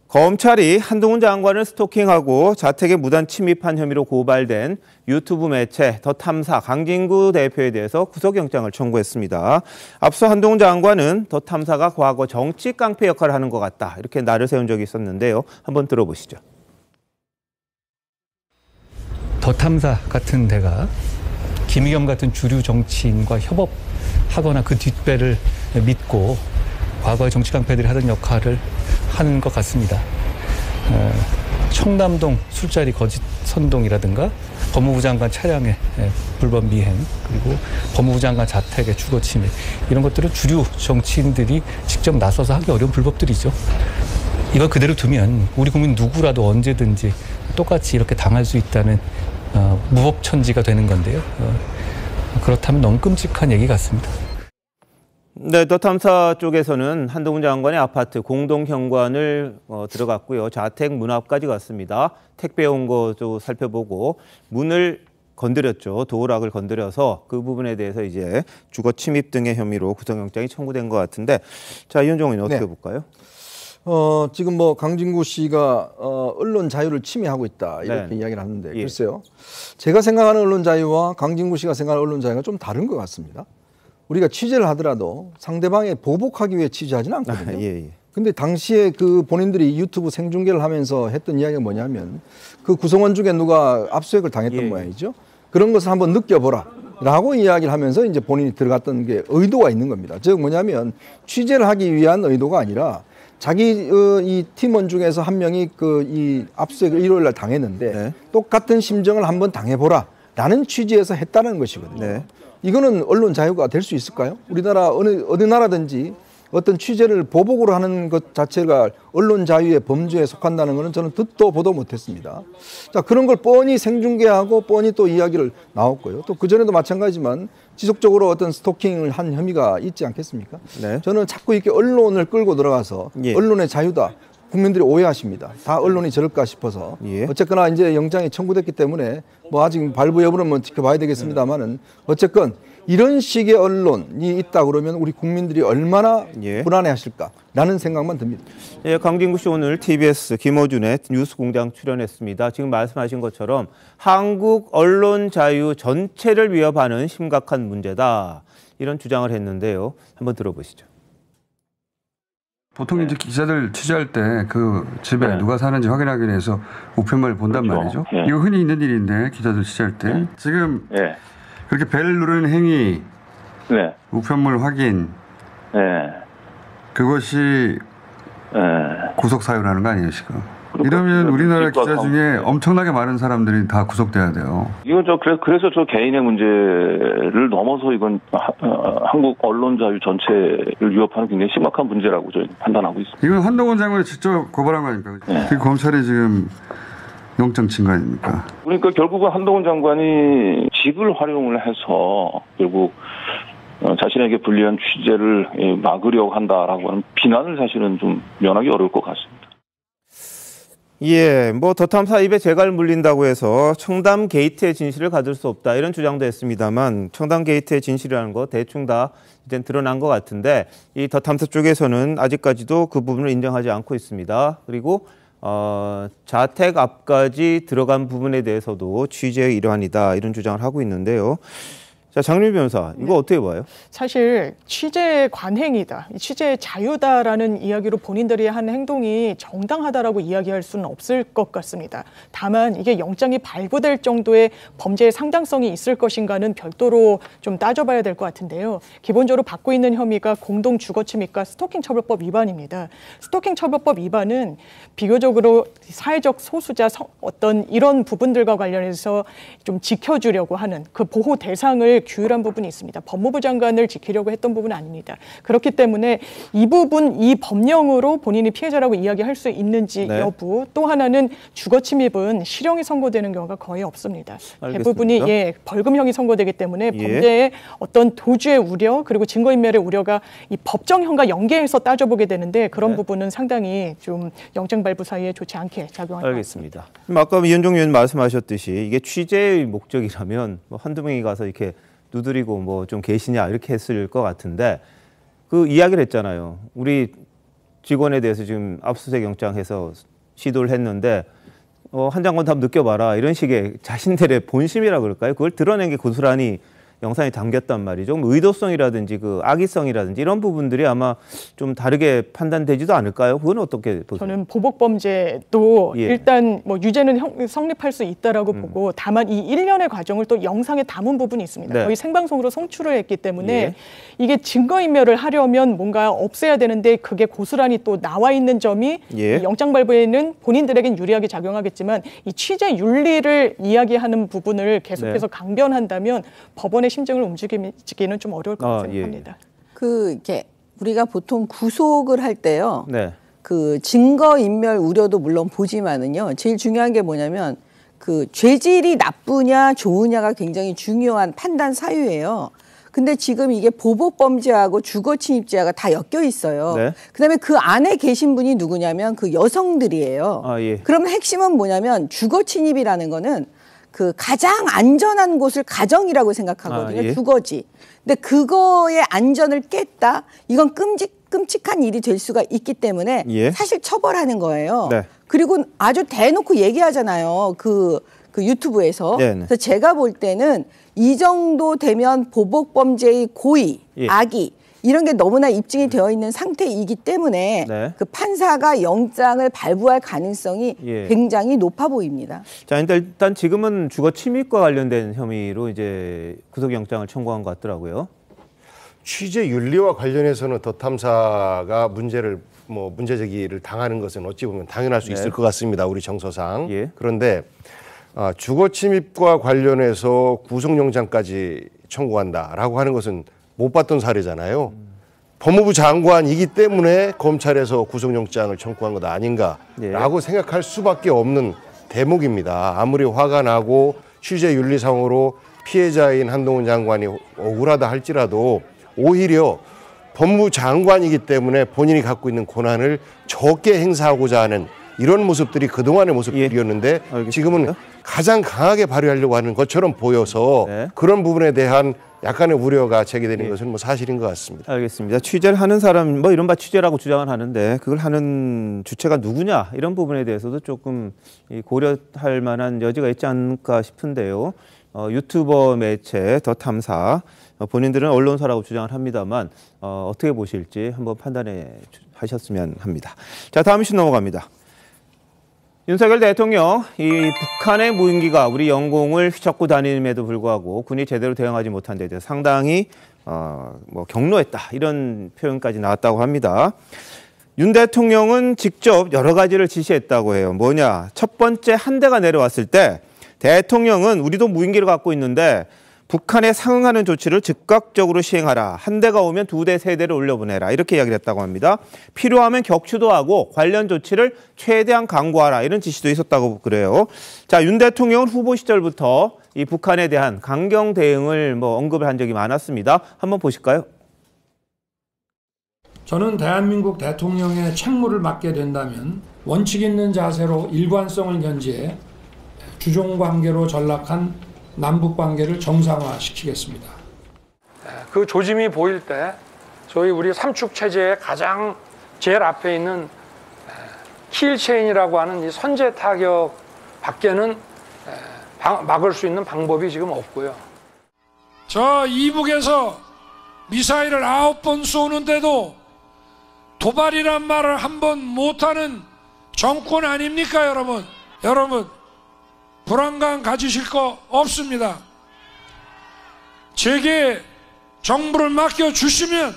검찰이 한동훈 장관을 스토킹하고 자택에 무단 침입한 혐의로 고발된 유튜브 매체 더 탐사 강진구 대표에 대해서 구속영장을 청구했습니다. 앞서 한동훈 장관은 더 탐사가 과거 정치 깡패 역할을 하는 것 같다, 이렇게 날을 세운 적이 있었는데요. 한번 들어보시죠. 더 탐사 같은 데가 김의겸 같은 주류 정치인과 협업하거나 그 뒷배를 믿고 과거의 정치 깡패들이 하던 역할을 하는 것 같습니다. 청담동 술자리 거짓 선동이라든가 법무부 장관 차량의 불법 미행, 그리고 법무부 장관 자택의 주거 침입, 이런 것들은 주류 정치인들이 직접 나서서 하기 어려운 불법들이죠. 이걸 그대로 두면 우리 국민 누구라도 언제든지 똑같이 이렇게 당할 수 있다는 무법천지가 되는 건데요. 그렇다면 너무 끔찍한 얘기 같습니다. 네, 더 탐사 쪽에서는 한동훈 장관의 아파트 공동 현관을 들어갔고요. 자택 문 앞까지 갔습니다. 택배 온 것도 살펴보고 문을 건드렸죠. 도어락을 건드려서 그 부분에 대해서 이제 주거 침입 등의 혐의로 구속영장이 청구된 것 같은데, 자, 이현종 의원 어떻게 볼까요? 지금 뭐 강진구 씨가 언론 자유를 침해하고 있다, 이렇게 이야기를 하는데, 글쎄요. 제가 생각하는 언론 자유와 강진구 씨가 생각하는 언론 자유가 좀 다른 것 같습니다. 우리가 취재를 하더라도 상대방에 보복하기 위해 취재하지는 않거든요. 근데 당시에 그 본인들이 유튜브 생중계를 하면서 했던 이야기가 뭐냐면 그 구성원 중에 누가 압수수색을 당했던 모양이죠. 그런 것을 한번 느껴보라 라고 이야기를 하면서 이제 본인이 들어갔던 게 의도가 있는 겁니다. 즉 뭐냐면 취재를 하기 위한 의도가 아니라 자기 이 팀원 중에서 한 명이 이 압수수색을 일요일 날 당했는데 똑같은 심정을 한번 당해보라 라는 취지에서 했다는 것이거든요. 이거는 언론 자유가 될 수 있을까요? 우리나라 어느 나라든지 어떤 취재를 보복으로 하는 것 자체가 언론 자유의 범주에 속한다는 것은 저는 듣도 보도 못했습니다. 자, 그런 걸 뻔히 생중계하고 뻔히 또 이야기를 나왔고요. 또 그전에도 마찬가지지만 지속적으로 어떤 스토킹을 한 혐의가 있지 않겠습니까? 저는 자꾸 이렇게 언론을 끌고 들어가서 언론의 자유다, 국민들이 오해하십니다. 다 언론이 저럴까 싶어서. 어쨌거나 이제 영장이 청구됐기 때문에 뭐 아직 발부 여부는 뭐 지켜봐야 되겠습니다만은 어쨌건 이런 식의 언론이 있다 그러면 우리 국민들이 얼마나 불안해하실까라는 생각만 듭니다. 예, 강진구 씨 오늘 TBS 김어준의 뉴스공장 출연했습니다. 지금 말씀하신 것처럼 한국 언론 자유 전체를 위협하는 심각한 문제다, 이런 주장을 했는데요. 한번 들어보시죠. 보통 이제 기자들 취재할 때 그 집에 누가 사는지 확인하기 위해서 우편물을 본단 말이죠. 이거 흔히 있는 일인데 기자들 취재할 때 지금 그렇게 벨을 누르는 행위, 우편물 확인, 그것이 구속 사유라는 거 아니에요 지금? 이러면 우리나라 기자 중에 엄청나게 많은 사람들이 다 구속돼야 돼요. 이건 그래서 저 개인의 문제를 넘어서 이건 한국 언론 자유 전체를 위협하는 굉장히 심각한 문제라고 저는 판단하고 있습니다. 이건 한동훈 장관이 직접 고발한 거 아닙니까? 그 검찰이 지금 영장 친 거 아닙니까? 그러니까 결국은 한동훈 장관이 집을 활용을 해서 결국 자신에게 불리한 취재를 막으려고 한다라고 하는 비난을 사실은 좀 면하기 어려울 것 같습니다. 예, 뭐 더 탐사 입에 재갈 물린다고 해서 청담 게이트의 진실을 가질 수 없다, 이런 주장도 했습니다만 청담 게이트의 진실이라는 거 대충 다 이제 드러난 것 같은데 이 더 탐사 쪽에서는 아직까지도 그 부분을 인정하지 않고 있습니다. 그리고 자택 앞까지 들어간 부분에 대해서도 취재의 일환이다 이런 주장을 하고 있는데요. 자, 장윤희 변호사, 이거 어떻게 봐요? 사실 취재 관행이다, 취재 자유다라는 이야기로 본인들이 한 행동이 정당하다라고 이야기할 수는 없을 것 같습니다. 다만 이게 영장이 발부될 정도의 범죄의 상당성이 있을 것인가는 별도로 좀 따져봐야 될 것 같은데요. 기본적으로 받고 있는 혐의가 공동 주거침입과 스토킹 처벌법 위반입니다. 스토킹 처벌법 위반은 비교적으로 사회적 소수자 어떤 이런 부분들과 관련해서 좀 지켜주려고 하는 그 보호 대상을 규율한 부분이 있습니다. 법무부 장관을 지키려고 했던 부분은 아닙니다. 그렇기 때문에 이 부분, 이 법령으로 본인이 피해자라고 이야기할 수 있는지 네. 여부, 또 하나는 주거침입은 실형이 선고되는 경우가 거의 없습니다. 알겠습니다. 대부분이 벌금형이 선고되기 때문에 범죄의 어떤 도주의 우려 그리고 증거인멸의 우려가 이 법정형과 연계해서 따져보게 되는데 그런 부분은 상당히 좀 영장 발부 사이에 좋지 않게 작용할 것 같습니다. 아까 이현종 의원 말씀하셨듯이 이게 취재의 목적이라면 뭐 한두 명이 가서 이렇게 두드리고 뭐 좀 계시냐 이렇게 했을 것 같은데 그 이야기를 했잖아요. 우리 직원에 대해서 지금 압수수색 영장해서 시도를 했는데 한 장관 다 느껴봐라 이런 식의 자신들의 본심이라 그럴까요? 그걸 드러낸 게 고스란히 영상에 담겼단 말이죠. 의도성이라든지 그 악의성이라든지 이런 부분들이 아마 좀 다르게 판단되지도 않을까요? 그건 어떻게 보세요? 저는 보복범죄도 일단 뭐 유죄는 성립할 수 있다라고 보고 다만 이 일련의 과정을 또 영상에 담은 부분이 있습니다. 네. 거의 생방송으로 송출을 했기 때문에 이게 증거인멸을 하려면 뭔가 없애야 되는데 그게 고스란히 또 나와 있는 점이 영장 발부에는 본인들에겐 유리하게 작용하겠지만 이 취재 윤리를 이야기하는 부분을 계속해서 강변한다면 법원의 심증을 움직이기는 좀 어려울 거라고 생각합니다. 이렇게 우리가 보통 구속을 할 때요. 네. 그 증거인멸 우려도 물론 보지만은요. 제일 중요한 게 뭐냐면 그 죄질이 나쁘냐 좋으냐가 굉장히 중요한 판단 사유예요. 근데 지금 이게 보복범죄하고 주거침입죄가 다 엮여 있어요. 네. 그다음에 그 안에 계신 분이 누구냐면 그 여성들이에요. 그러면 핵심은 뭐냐면 주거침입이라는 거는 그 가장 안전한 곳을 가정이라고 생각하거든요. 주거지. 근데 그거의 안전을 깼다. 이건 끔찍한 일이 될 수가 있기 때문에 사실 처벌하는 거예요. 네. 그리고 아주 대놓고 얘기하잖아요. 그 유튜브에서. 그래서 제가 볼 때는 이 정도 되면 보복범죄의 고의, 악의 이런 게 너무나 입증이 되어 있는 상태이기 때문에 그 판사가 영장을 발부할 가능성이 굉장히 높아 보입니다. 자, 일단 지금은 주거 침입과 관련된 혐의로 이제 구속영장을 청구한 것 같더라고요. 취재 윤리와 관련해서는 더 탐사가 문제 제기를 당하는 것은 어찌 보면 당연할 수 있을 것 같습니다. 우리 정서상. 그런데 주거 침입과 관련해서 구속영장까지 청구한다라고 하는 것은 못 봤던 사례잖아요. 법무부 장관이기 때문에 검찰에서 구속영장을 청구한 것 아닌가라고 생각할 수밖에 없는 대목입니다. 아무리 화가 나고 취재 윤리상으로 피해자인 한동훈 장관이 억울하다 할지라도 오히려 법무부 장관이기 때문에 본인이 갖고 있는 권한을 적게 행사하고자 하는 이런 모습들이 그동안의 모습들이었는데 지금은 가장 강하게 발휘하려고 하는 것처럼 보여서 그런 부분에 대한 약간의 우려가 제기되는 것은 뭐 사실인 것 같습니다. 알겠습니다. 취재를 하는 사람, 뭐 이른바 취재라고 주장을 하는데 그걸 하는 주체가 누구냐 이런 부분에 대해서도 조금 고려할 만한 여지가 있지 않을까 싶은데요. 유튜버 매체 더 탐사 본인들은 언론사라고 주장을 합니다만 어떻게 보실지 한번 판단해 하셨으면 합니다. 자, 다음 이슈 넘어갑니다. 윤석열 대통령, 이 북한의 무인기가 우리 영공을 휘젓고 다님에도 불구하고 군이 제대로 대응하지 못한 데 대해서 상당히 경로했다 이런 표현까지 나왔다고 합니다. 윤 대통령은 직접 여러 가지를 지시했다고 해요. 뭐냐? 첫 번째 함대가 내려왔을 때 대통령은 우리도 무인기를 갖고 있는데 북한에 상응하는 조치를 즉각적으로 시행하라. 한 대가 오면 2대, 3대를 올려보내라. 이렇게 이야기를 했다고 합니다. 필요하면 격추도 하고 관련 조치를 최대한 강구하라. 이런 지시도 있었다고 그래요. 자, 윤 대통령은 후보 시절부터 이 북한에 대한 강경 대응을 언급을 한 적이 많았습니다. 한번 보실까요? 저는 대한민국 대통령의 책무를 맡게 된다면 원칙 있는 자세로 일관성을 견지해 주종관계로 전락한 남북관계를 정상화시키겠습니다. 그 조짐이 보일 때 저희 우리 삼축체제의 가장 제일 앞에 있는 킬체인이라고 하는 이 선제 타격 밖에는 막을 수 있는 방법이 지금 없고요. 저 이북에서 미사일을 9번 쏘는데도 도발이란 말을 한 번 못하는 정권 아닙니까, 여러분? 여러분, 불안감 가지실 거 없습니다. 제게 정부를 맡겨주시면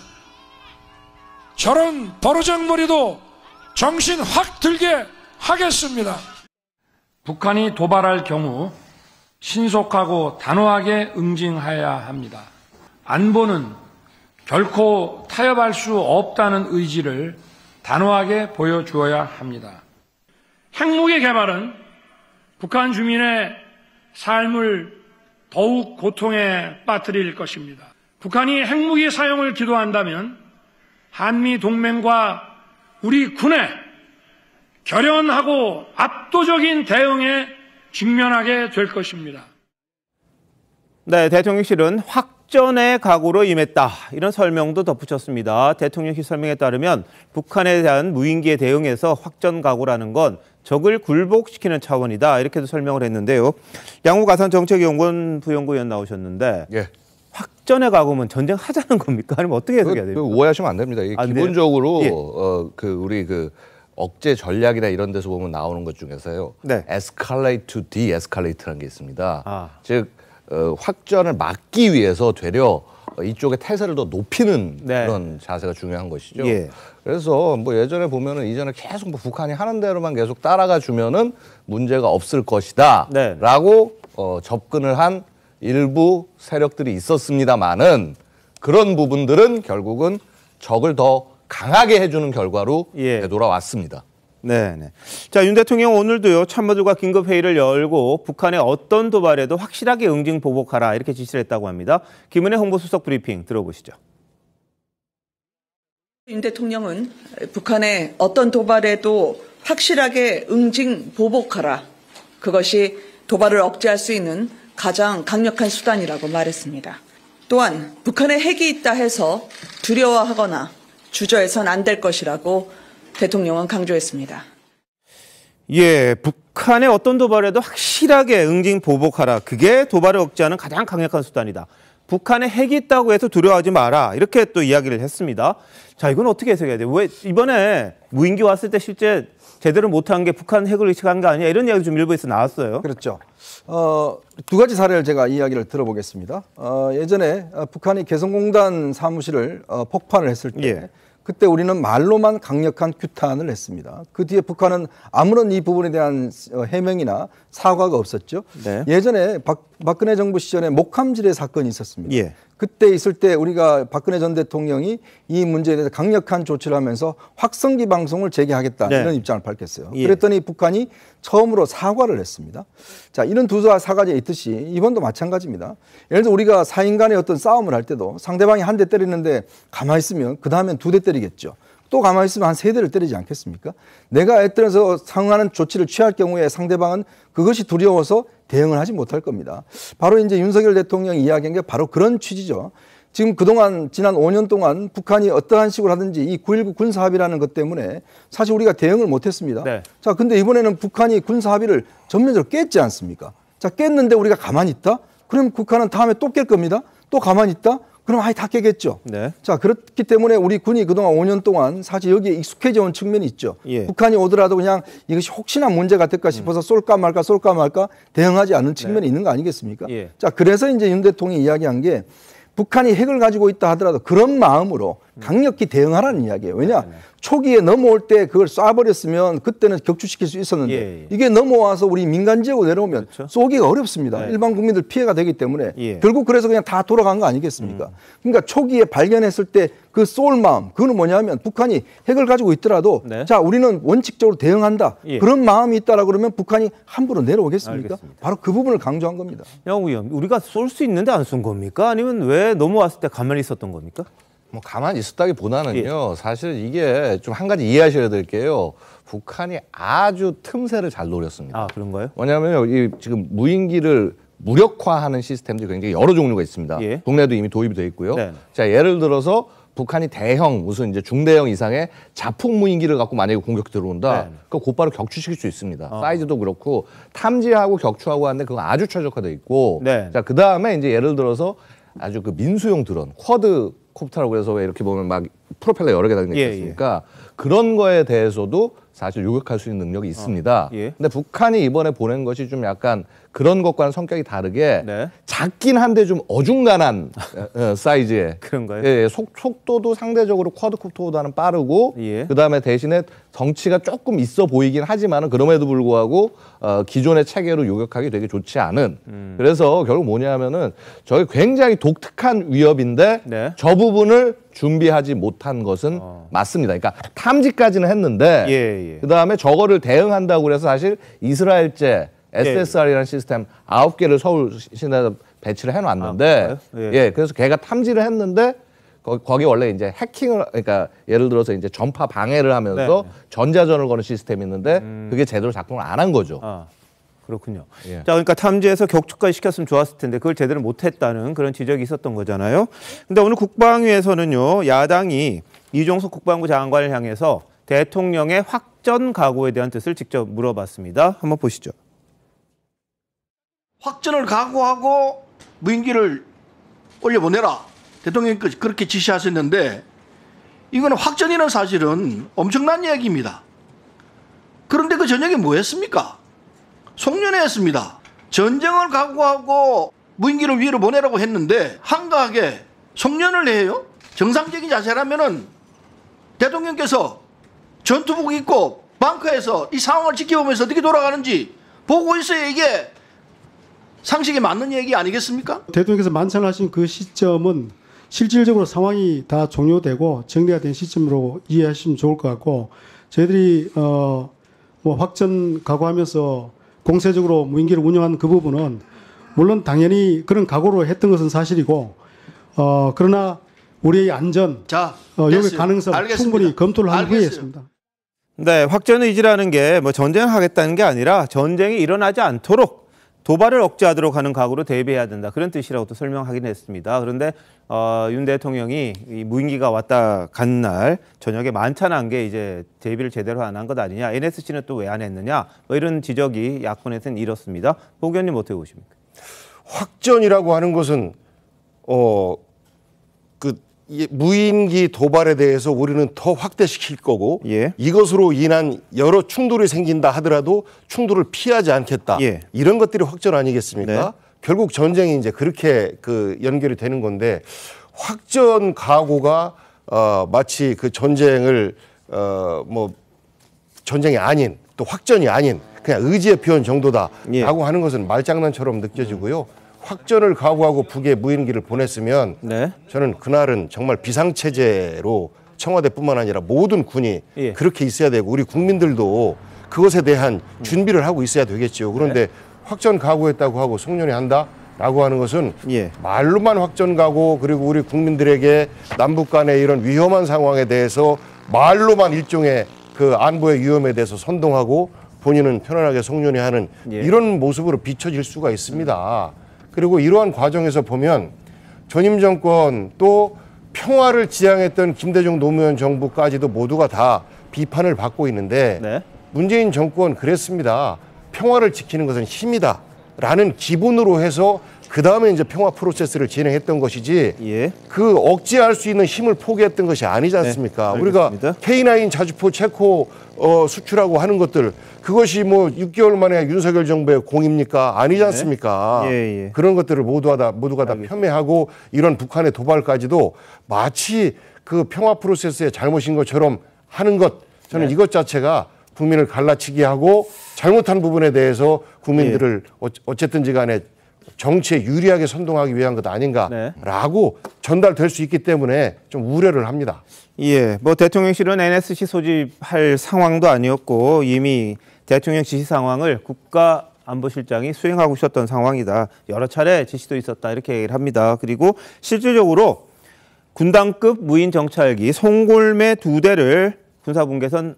저런 버르장머리도 정신 확 들게 하겠습니다. 북한이 도발할 경우 신속하고 단호하게 응징해야 합니다. 안보는 결코 타협할 수 없다는 의지를 단호하게 보여주어야 합니다. 핵무기 개발은 북한 주민의 삶을 더욱 고통에 빠뜨릴 것입니다. 북한이 핵무기 사용을 기도한다면 한미 동맹과 우리 군의 결연하고 압도적인 대응에 직면하게 될 것입니다. 네, 대통령실은 확전의 각오로 임했다. 이런 설명도 덧붙였습니다. 대통령실 설명에 따르면 북한에 대한 무인기에 대응해서 확전 각오라는 건 적을 굴복시키는 차원이다. 이렇게도 설명을 했는데요. 양욱 아산정책연구원 부연구위원 나오셨는데 예. 확전의 각오면 전쟁하자는 겁니까? 아니면 어떻게 해석해야 됩니까? 오해하시면 안 됩니다. 기본적으로 예. 우리 억제 전략이나 이런 데서 보면 나오는 것 중에서요. 네. escalate to de-escalate라는 게 있습니다. 즉 확전을 막기 위해서 되려 이쪽의 태세를 더 높이는 그런 자세가 중요한 것이죠. 예. 그래서 뭐 예전에 보면은 이전에 계속 뭐 북한이 하는 대로만 계속 따라가 주면은 문제가 없을 것이다라고 접근을 한 일부 세력들이 있었습니다만은 그런 부분들은 결국은 적을 더 강하게 해주는 결과로 되돌아왔습니다. 네. 자, 윤 대통령 오늘도요 참모들과 긴급 회의를 열고 북한의 어떤 도발에도 확실하게 응징 보복하라 이렇게 지시를 했다고 합니다. 김은혜 홍보수석 브리핑 들어보시죠. 윤 대통령은 북한의 어떤 도발에도 확실하게 응징 보복하라. 그것이 도발을 억제할 수 있는 가장 강력한 수단이라고 말했습니다. 또한 북한에 핵이 있다 해서 두려워하거나 주저해선 안 될 것이라고 대통령은 강조했습니다. 예, 북한의 어떤 도발에도 확실하게 응징 보복하라. 그게 도발을 억제하는 가장 강력한 수단이다. 북한에 핵이 있다고 해서 두려워하지 마라. 이렇게 또 이야기를 했습니다. 자, 이건 어떻게 해석해야 돼요? 왜 이번에 무인기 왔을 때 실제 제대로 못한 게 북한 핵을 의식한 게 아니야? 이런 이야기 좀 일부에서 나왔어요. 그렇죠. 두 가지 사례를 제가 이야기를 들어보겠습니다. 예전에 북한이 개성공단 사무실을 폭파를 했을 때 그때 우리는 말로만 강력한 규탄을 했습니다. 그 뒤에 북한은 아무런 이 부분에 대한 해명이나 사과가 없었죠. 예전에 박근혜 정부 시절에 목함지뢰 사건이 있었습니다. 그때 있을 때 우리가 박근혜 전 대통령이 이 문제에 대해서 강력한 조치를 하면서 확성기 방송을 재개하겠다 이런 입장을 밝혔어요. 그랬더니 북한이 처음으로 사과를 했습니다. 자, 이런 두 사과제 있듯이 이번도 마찬가지입니다. 예를 들어 우리가 사인 간의 어떤 싸움을 할 때도 상대방이 한 대 때리는데 가만히 있으면 그 다음엔 두 대 때리겠죠. 또 가만히 있으면 한 세 대를 때리지 않겠습니까? 내가 애들어서 상응하는 조치를 취할 경우에 상대방은 그것이 두려워서 대응을 하지 못할 겁니다. 바로 이제 윤석열 대통령이 이야기한 게 바로 그런 취지죠. 지금 그동안 지난 5년 동안 북한이 어떠한 식으로 하든지 이 9.19 군사합의라는 것 때문에 사실 우리가 대응을 못했습니다. 자, 근데 이번에는 북한이 군사합의를 전면적으로 깼지 않습니까? 자, 깼는데 우리가 가만히 있다? 그럼 북한은 다음에 또 깰 겁니다. 또 가만히 있다? 그럼 아예 다 깨겠죠. 자, 그렇기 때문에 우리 군이 그동안 5년 동안 사실 여기에 익숙해져 온 측면이 있죠. 북한이 오더라도 그냥 이것이 혹시나 문제가 될까 싶어서 쏠까 말까 대응하지 않는 측면이 있는 거 아니겠습니까? 자, 그래서 이제 윤 대통령이 이야기한 게 북한이 핵을 가지고 있다 하더라도 그런 마음으로 강력히 대응하라는 이야기예요. 왜냐? 초기에 넘어올 때 그걸 쏴버렸으면 그때는 격추시킬 수 있었는데 이게 넘어와서 우리 민간 지역으로 내려오면 쏘기가 어렵습니다. 일반 국민들 피해가 되기 때문에 결국 그래서 그냥 다 돌아간 거 아니겠습니까? 그러니까 초기에 발견했을 때 그 쏠 마음, 그거는 뭐냐면 북한이 핵을 가지고 있더라도 자, 우리는 원칙적으로 대응한다. 그런 마음이 있다라고 그러면 북한이 함부로 내려오겠습니까? 알겠습니다. 바로 그 부분을 강조한 겁니다. 양욱 의원, 우리가 쏠 수 있는데 안 쏜 겁니까? 아니면 왜 넘어왔을 때 가만히 있었던 겁니까? 뭐 가만히 있었다기보다는요. 사실 이게 좀 한 가지 이해하셔야 될 게요. 북한이 아주 틈새를 잘 노렸습니다. 아, 그런가요? 왜냐하면 이 지금 무인기를 무력화하는 시스템들이 굉장히 여러 종류가 있습니다. 국내도 이미 도입이 돼 있고요. 자, 예를 들어서 북한이 대형 무슨 이제 중대형 이상의 자폭 무인기를 갖고 만약에 공격 들어온다, 그거 곧바로 격추시킬 수 있습니다. 사이즈도 그렇고 탐지하고 격추하고 하는데 그거 아주 최적화돼 있고, 자 그 다음에 이제 예를 들어서 아주 그 민수용 드론, 쿼드 콥터라고 그래서 왜 이렇게 보면 막 프로펠러 여러 개 달린 게 있으니까 그런 거에 대해서도 사실 요격할 수 있는 능력이 있습니다. 근데 북한이 이번에 보낸 것이 좀 약간 그런 것과는 성격이 다르게 작긴 한데 좀 어중간한 사이즈의 그런가요? 예, 속도도 상대적으로 쿼드콥터보다는 빠르고 그다음에 대신에 덩치가 조금 있어 보이긴 하지만은 그럼에도 불구하고 기존의 체계로 요격하기 되게 좋지 않은 그래서 결국 뭐냐면은 저게 굉장히 독특한 위협인데 저 부분을 준비하지 못한 것은 맞습니다. 그러니까 탐지까지는 했는데 그다음에 저거를 대응한다고 그래서 사실 이스라엘제 SSR이라는 시스템 9개를 서울 시내에 배치를 해놨는데 그래서 걔가 탐지를 했는데 거기 원래 이제 해킹을 그러니까 예를 들어서 이제 전파 방해를 하면서 전자전을 거는 시스템이 있는데 그게 제대로 작동을 안 한 거죠. 그렇군요. 자, 그러니까 탐지해서 격추까지 시켰으면 좋았을 텐데 그걸 제대로 못했다는 그런 지적이 있었던 거잖아요. 근데 오늘 국방위에서는요, 야당이 이종석 국방부 장관을 향해서 대통령의 확전 각오에 대한 뜻을 직접 물어봤습니다. 한번 보시죠. 확전을 각오하고 무인기를 올려보내라. 대통령께서 그렇게 지시하셨는데 이거는 확전이라는 사실은 엄청난 이야기입니다. 그런데 그 전역에 뭐 했습니까? 송년회 했습니다. 전쟁을 각오하고 무인기를 위로 보내라고 했는데 한가하게 송년을 해요? 정상적인 자세라면은 대통령께서 전투복 입고 벙커에서 이 상황을 지켜보면서 어떻게 돌아가는지 보고 있어야 이게 상식에 맞는 얘기 아니겠습니까? 대통령께서 만찬하신 그 시점은 실질적으로 상황이 다 종료되고 정리가 된 시점으로 이해하시면 좋을 것 같고 저희들이 뭐 확전 각오하면서 공세적으로 무인기를 운영하는 그 부분은 물론 당연히 그런 각오로 했던 것은 사실이고 그러나 우리의 안전, 여기 가능성 충분히 검토를 한 후에 했습니다. 네, 확전 의지라는 게 뭐 전쟁을 하겠다는 게 아니라 전쟁이 일어나지 않도록 도발을 억제하도록 하는 각오로 대비해야 된다. 그런 뜻이라고 또 설명하긴 했습니다. 그런데 윤 대통령이 이 무인기가 왔다 간 날 저녁에 만찬한 게 이제 대비를 제대로 안 한 것 아니냐. NSC는 또 왜 안 했느냐. 뭐 이런 지적이 야권에서는 이렇습니다. 보 의원님 어떻게 보십니까? 확전이라고 하는 것은 무인기 도발에 대해서 우리는 더 확대시킬 거고 이것으로 인한 여러 충돌이 생긴다 하더라도 충돌을 피하지 않겠다. 이런 것들이 확전 아니겠습니까? 결국 전쟁이 이제 그렇게 연결이 되는 건데 확전 각오가 마치 그 전쟁을 뭐 전쟁이 아닌 또 확전이 아닌 그냥 의지의 표현 정도다라고 하는 것은 말장난처럼 느껴지고요. 확전을 각오하고 북에 무인기를 보냈으면 저는 그날은 정말 비상체제로 청와대뿐만 아니라 모든 군이 그렇게 있어야 되고 우리 국민들도 그것에 대한 준비를 하고 있어야 되겠죠. 그런데 확전 각오했다고 하고 송년회 한다라고 하는 것은 말로만 확전 각오 그리고 우리 국민들에게 남북 간의 이런 위험한 상황에 대해서 말로만 일종의 그 안보의 위험에 대해서 선동하고 본인은 편안하게 송년회 하는 이런 모습으로 비춰질 수가 있습니다. 그리고 이러한 과정에서 보면 전임 정권 또 평화를 지향했던 김대중 노무현 정부까지도 모두가 다 비판을 받고 있는데 문재인 정권 그랬습니다. 평화를 지키는 것은 힘이다 라는 기본으로 해서 그 다음에 이제 평화 프로세스를 진행했던 것이지 그 억제할 수 있는 힘을 포기했던 것이 아니지 않습니까? 우리가 K9 자주포 체코 수출하고 하는 것들 그것이 뭐 6개월 만에 윤석열 정부의 공입니까? 아니지 않습니까? 그런 것들을 모두가 다 폄훼하고 이런 북한의 도발까지도 마치 그 평화 프로세스의 잘못인 것처럼 하는 것 저는 이것 자체가 국민을 갈라치기 하고 잘못한 부분에 대해서 국민들을 어쨌든지 간에 정치에 유리하게 선동하기 위한 것 아닌가라고 전달될 수 있기 때문에 좀 우려를 합니다. 뭐 대통령실은 NSC 소집할 상황도 아니었고 이미 대통령 지시 상황을 국가안보실장이 수행하고 있었던 상황이다. 여러 차례 지시도 있었다 이렇게 얘기를 합니다. 그리고 실질적으로 군단급 무인 정찰기 송골매 2대를 군사분계선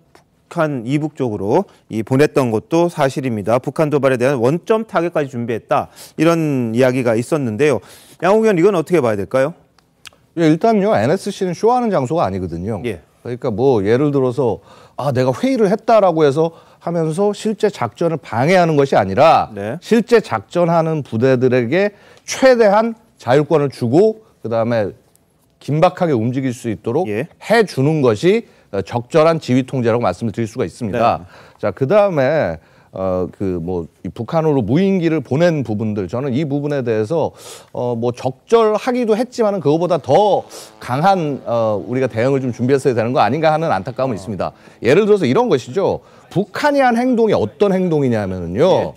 북한 이북 쪽으로 보냈던 것도 사실입니다. 북한 도발에 대한 원점 타격까지 준비했다. 이런 이야기가 있었는데요. 양욱 의원 이건 어떻게 봐야 될까요? 일단요, NSC는 쇼하는 장소가 아니거든요. 예. 그러니까 뭐 예를 들어서 내가 회의를 했다라고 해서 하면서 실제 작전을 방해하는 것이 아니라 네. 실제 작전하는 부대들에게 최대한 자율권을 주고 그다음에 긴박하게 움직일 수 있도록 해주는 것이 적절한 지휘 통제라고 말씀을 드릴 수가 있습니다. 네. 자, 그다음에 북한으로 무인기를 보낸 부분들, 저는 이 부분에 대해서 적절하기도 했지만은 그거보다 더 강한 우리가 대응을 좀 준비했어야 되는 거 아닌가 하는 안타까움은 있습니다. 예를 들어서 이런 것이죠. 북한이 한 행동이 어떤 행동이냐면요.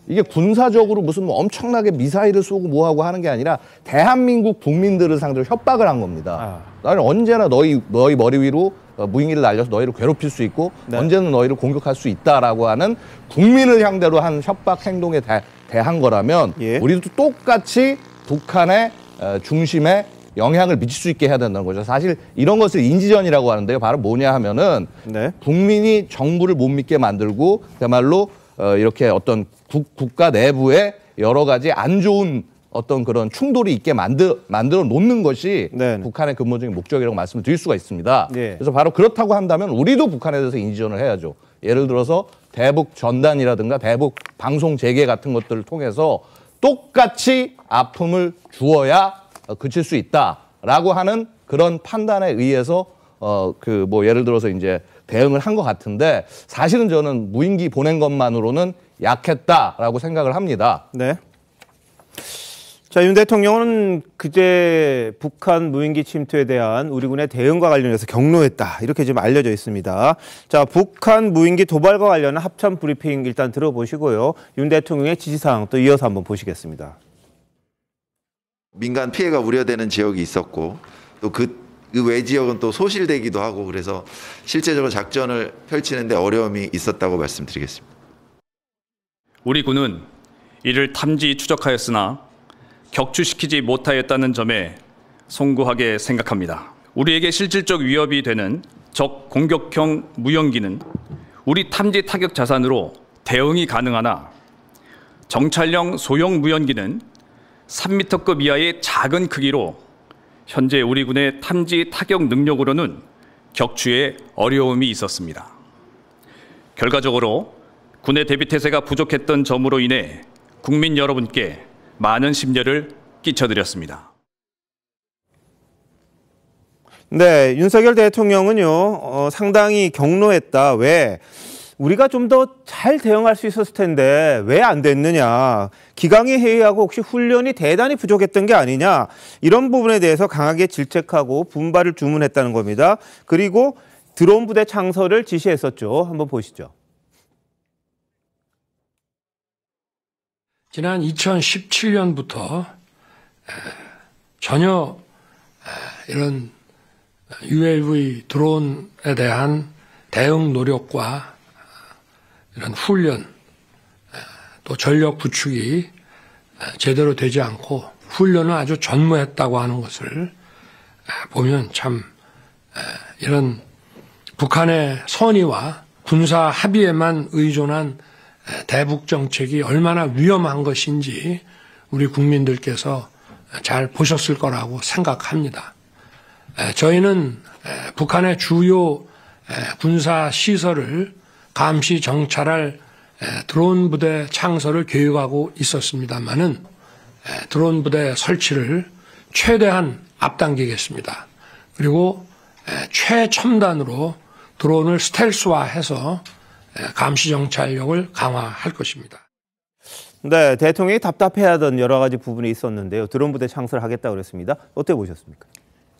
이게 군사적으로 무슨 엄청나게 미사일을 쏘고 뭐하고 하는 게 아니라 대한민국 국민들을 상대로 협박을 한 겁니다. 나는 언제나 너희 머리 위로 무인기를 날려서 너희를 괴롭힐 수 있고 언제는 너희를 공격할 수 있다라고 하는 국민을 상대로 한 협박 행동에 대한 거라면 우리도 똑같이 북한의 중심에 영향을 미칠 수 있게 해야 된다는 거죠. 사실 이런 것을 인지전이라고 하는데요. 바로 뭐냐 하면은 국민이 정부를 못 믿게 만들고 그야말로 이렇게 어떤 국가 내부에 여러 가지 안 좋은 어떤 그런 충돌이 있게 만들어 놓는 것이 북한의 근본적인 목적이라고 말씀을 드릴 수가 있습니다. 그래서 바로 그렇다고 한다면 우리도 북한에 대해서 인지전을 해야죠. 예를 들어서 대북 전단이라든가 대북 방송 재개 같은 것들을 통해서 똑같이 아픔을 주어야 그칠 수 있다라고 하는 그런 판단에 의해서 예를 들어서 이제 대응을 한 것 같은데 사실은 저는 무인기 보낸 것만으로는 약했다라고 생각을 합니다. 네. 자, 윤 대통령은 그제 북한 무인기 침투에 대한 우리 군의 대응과 관련해서 격노했다. 이렇게 지금 알려져 있습니다. 자, 북한 무인기 도발과 관련한 합참 브리핑 일단 들어보시고요. 윤 대통령의 지시사항 또 이어서 한번 보시겠습니다. 민간 피해가 우려되는 지역이 있었고 또 그 외 지역은 또 소실되기도 하고 그래서 실제적으로 작전을 펼치는데 어려움이 있었다고 말씀드리겠습니다. 우리 군은 이를 탐지 추적하였으나 격추시키지 못하였다는 점에 송구하게 생각합니다. 우리에게 실질적 위협이 되는 적 공격형 무연기는 우리 탐지 타격 자산으로 대응이 가능하나 정찰형 소형 무연기는 3m급 이하의 작은 크기로 현재 우리 군의 탐지 타격 능력으로는 격추에 어려움이 있었습니다. 결과적으로 군의 대비태세가 부족했던 점으로 인해 국민 여러분께 많은 심려를 끼쳐드렸습니다. 네, 윤석열 대통령은요, 상당히 격노했다. 왜? 우리가 좀 더 잘 대응할 수 있었을 텐데 왜 안 됐느냐. 기강이 해이하고 혹시 훈련이 대단히 부족했던 게 아니냐. 이런 부분에 대해서 강하게 질책하고 분발을 주문했다는 겁니다. 그리고 드론 부대 창설을 지시했었죠. 한번 보시죠. 지난 2017년부터 전혀 이런 UAV 드론에 대한 대응 노력과 이런 훈련 또 전력 구축이 제대로 되지 않고 훈련을 아주 전무했다고 하는 것을 보면 참 이런 북한의 선의와 군사 합의에만 의존한 대북 정책이 얼마나 위험한 것인지 우리 국민들께서 잘 보셨을 거라고 생각합니다. 저희는 북한의 주요 군사 시설을 감시 정찰할 드론 부대 창설을 계획하고 있었습니다만은 드론 부대 설치를 최대한 앞당기겠습니다. 그리고 최첨단으로 드론을 스텔스화해서 감시 정찰력을 강화할 것입니다. 네, 대통령이 답답해하던 여러 가지 부분이 있었는데요. 드론 부대 창설하겠다고 그랬습니다. 어떻게 보셨습니까?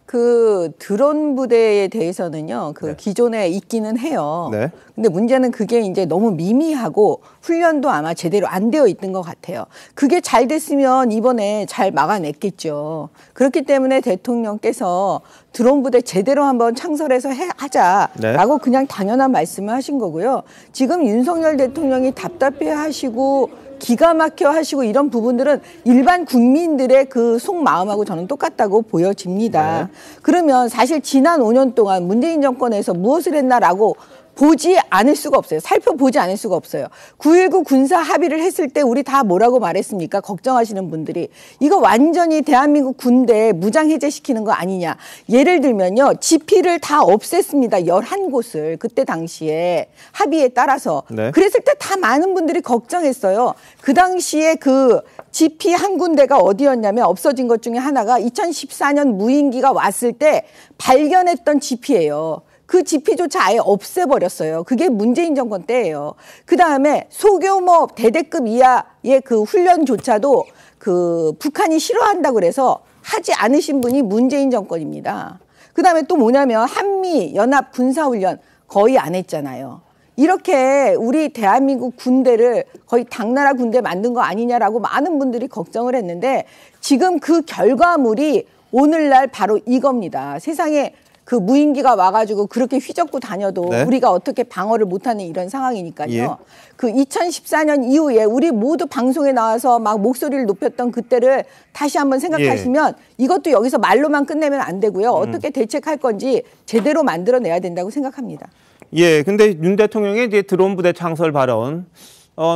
그 드론 부대에 대해서는요, 기존에 있기는 해요. 네. 근데 문제는 그게 이제 너무 미미하고 훈련도 아마 제대로 안 되어 있던 것 같아요. 그게 잘 됐으면 이번에 잘 막아냈겠죠. 그렇기 때문에 대통령께서 드론 부대 제대로 한번 창설해서 하자라고 그냥 당연한 말씀을 하신 거고요. 지금 윤석열 대통령이 답답해 하시고 기가 막혀 하시고 이런 부분들은 일반 국민들의 그 속마음하고 저는 똑같다고 보여집니다. 그러면 사실 지난 5년 동안 문재인 정권에서 무엇을 했나라고 보지 않을 수가 없어요. 살펴보지 않을 수가 없어요. 9.19 군사 합의를 했을 때 우리 다 뭐라고 말했습니까? 걱정하시는 분들이. 이거 완전히 대한민국 군대 무장 해제시키는 거 아니냐. 예를 들면요. 지피를 다 없앴습니다. 11곳을. 그때 당시에 합의에 따라서. 네. 그랬을 때 다 많은 분들이 걱정했어요. 그 당시에 그 지피 한 군데가 어디였냐면 없어진 것 중에 하나가 2014년 무인기가 왔을 때 발견했던 지피예요. 그 지피조차 아예 없애버렸어요. 그게 문재인 정권 때예요. 그다음에 소규모 대대급 이하의 그 훈련조차도 그 북한이 싫어한다고 그래서 하지 않으신 분이 문재인 정권입니다. 그다음에 또 뭐냐면 한미 연합 군사훈련 거의 안 했잖아요. 이렇게 우리 대한민국 군대를 거의 당나라 군대 만든 거 아니냐라고 많은 분들이 걱정을 했는데 지금 그 결과물이 오늘날 바로 이겁니다. 세상에 그 무인기가 와가지고 그렇게 휘젓고 다녀도 네. 우리가 어떻게 방어를 못하는 이런 상황이니까요. 예. 그 2014년 이후에 우리 모두 방송에 나와서 막 목소리를 높였던 그때를 다시 한번 생각하시면 예. 이것도 여기서 말로만 끝내면 안 되고요. 어떻게 대책할 건지 제대로 만들어내야 된다고 생각합니다. 예, 근데 윤 대통령의 이제 드론 부대 창설 발언,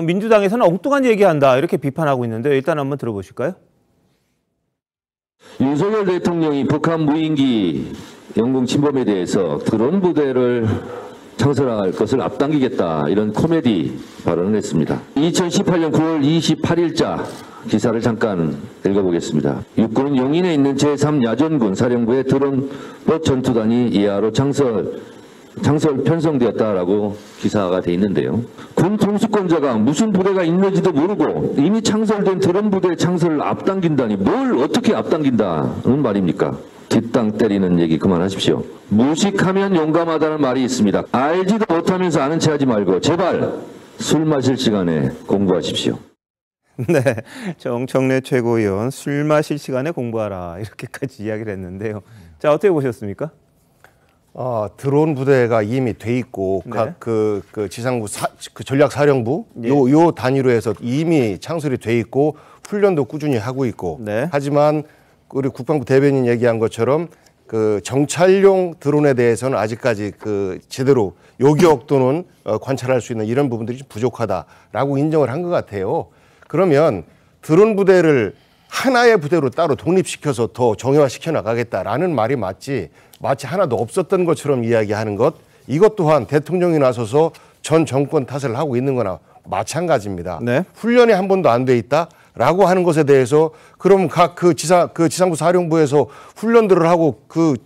민주당에서는 엉뚱한 얘기한다 이렇게 비판하고 있는데 일단 한번 들어보실까요? 윤석열 대통령이 북한 무인기 영공 침범에 대해서 드론 부대를 창설할 것을 앞당기겠다 이런 코미디 발언을 했습니다. 2018년 9월 28일자 기사를 잠깐 읽어보겠습니다. 육군은 용인에 있는 제3야전군 사령부의 드론봇 전투단이 이하로 창설 편성되었다라고 기사가 돼 있는데요. 군 통수권자가 무슨 부대가 있는지도 모르고 이미 창설된 드론 부대 창설을 앞당긴다니 뭘 어떻게 앞당긴다는 말입니까? 뒷땅 때리는 얘기 그만하십시오. 무식하면 용감하다는 말이 있습니다. 알지도 못하면서 아는 체 하지 말고 제발 술 마실 시간에 공부하십시오. 네, 정청래 최고위원 술 마실 시간에 공부하라 이렇게까지 이야기를 했는데요. 자, 어떻게 보셨습니까? 드론 부대가 이미 돼 있고 네. 각 그 지상부 그 전략사령부 네. 요 단위로 해서 이미 창설이 돼 있고 훈련도 꾸준히 하고 있고 네. 하지만 우리 국방부 대변인 얘기한 것처럼 그 정찰용 드론에 대해서는 아직까지 그 제대로 요격 또는 관찰할 수 있는 이런 부분들이 좀 부족하다라고 인정을 한 것 같아요. 그러면 드론 부대를 하나의 부대로 따로 독립시켜서 더 정형화시켜 나가겠다라는 말이 마치 하나도 없었던 것처럼 이야기하는 것, 이것 또한 대통령이 나서서 전 정권 탓을 하고 있는 거나 마찬가지입니다. 네. 훈련이 한 번도 안 돼 있다라고 하는 것에 대해서 그럼 각 그 지상부 사령부에서 훈련들을 하고 그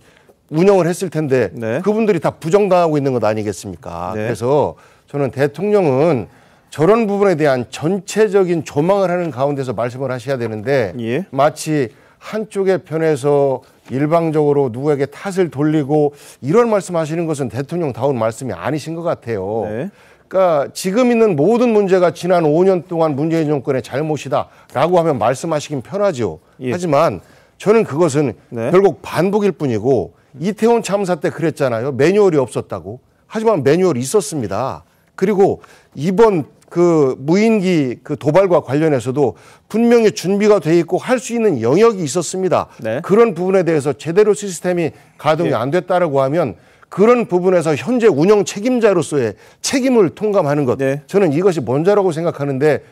운영을 했을 텐데 네. 그분들이 다 부정당하고 있는 것 아니겠습니까? 네. 그래서 저는 대통령은 저런 부분에 대한 전체적인 조망을 하는 가운데서 말씀을 하셔야 되는데 예. 마치 한쪽의 편에서 일방적으로 누구에게 탓을 돌리고 이런 말씀하시는 것은 대통령다운 말씀이 아니신 것 같아요. 네. 그러니까 지금 있는 모든 문제가 지난 5년 동안 문재인 정권의 잘못이다라고 하면 말씀하시긴 편하죠. 예. 하지만 저는 그것은 네. 결국 반복일 뿐이고 이태원 참사 때 그랬잖아요. 매뉴얼이 없었다고. 하지만 매뉴얼이 있었습니다. 그리고 이번 그 무인기 그 도발과 관련해서도 분명히 준비가 돼 있고 할 수 있는 영역이 있었습니다. 네. 그런 부분에 대해서 제대로 시스템이 가동이 안 됐다라고 하면 그런 부분에서 현재 운영 책임자로서의 책임을 통감하는 것. 네. 저는 이것이 먼저라고 생각하는데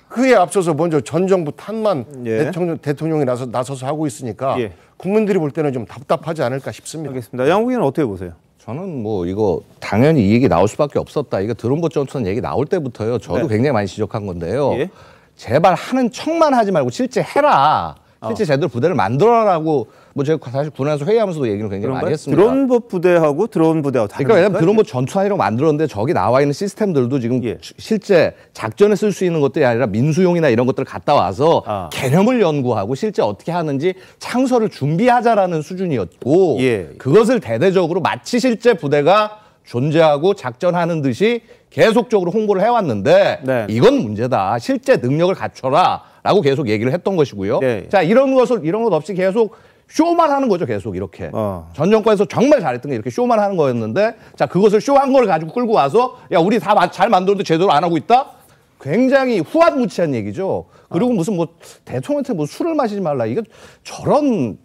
그에 앞서서 먼저 전 정부 탓만 예. 대통령이 나서서 하고 있으니까 예. 국민들이 볼 때는 좀 답답하지 않을까 싶습니다. 알겠습니다. 양국 의원은 어떻게 보세요? 저는 뭐 이거 당연히 이 얘기 나올 수밖에 없었다. 이거 드론봇 전투선 얘기 나올 때부터요. 저도 네. 굉장히 많이 지적한 건데요. 예? 제발 하는 척만 하지 말고 실제 해라. 실제 제대로 부대를 만들어라고 뭐 제가 사실 군에서 회의하면서도 얘기를 굉장히 그런가요? 많이 했습니다. 드론봇 부대하고 드론 부대하고 다른 그러니까 왜냐면 드론봇 전투탄이라고 만들었는데 저기 나와 있는 시스템들도 지금 예. 실제 작전에 쓸 수 있는 것들이 아니라 민수용이나 이런 것들을 갖다 와서 개념을 연구하고 실제 어떻게 하는지 창설을 준비하자라는 수준이었고 예. 그것을 대대적으로 마치 실제 부대가 존재하고 작전하는 듯이 계속적으로 홍보를 해왔는데 네. 이건 문제다. 실제 능력을 갖춰라 라고 계속 얘기를 했던 것이고요. 네. 자, 이런 것 없이 계속 쇼만 하는 거죠. 계속 이렇게. 전 정권에서 정말 잘했던 게 이렇게 쇼만 하는 거였는데 자, 그것을 쇼한 걸 가지고 끌고 와서 야, 우리 다 잘 만들었는데 제대로 안 하고 있다? 굉장히 후한무치한 얘기죠. 그리고 무슨 뭐 대통령한테 뭐 술을 마시지 말라. 이거 저런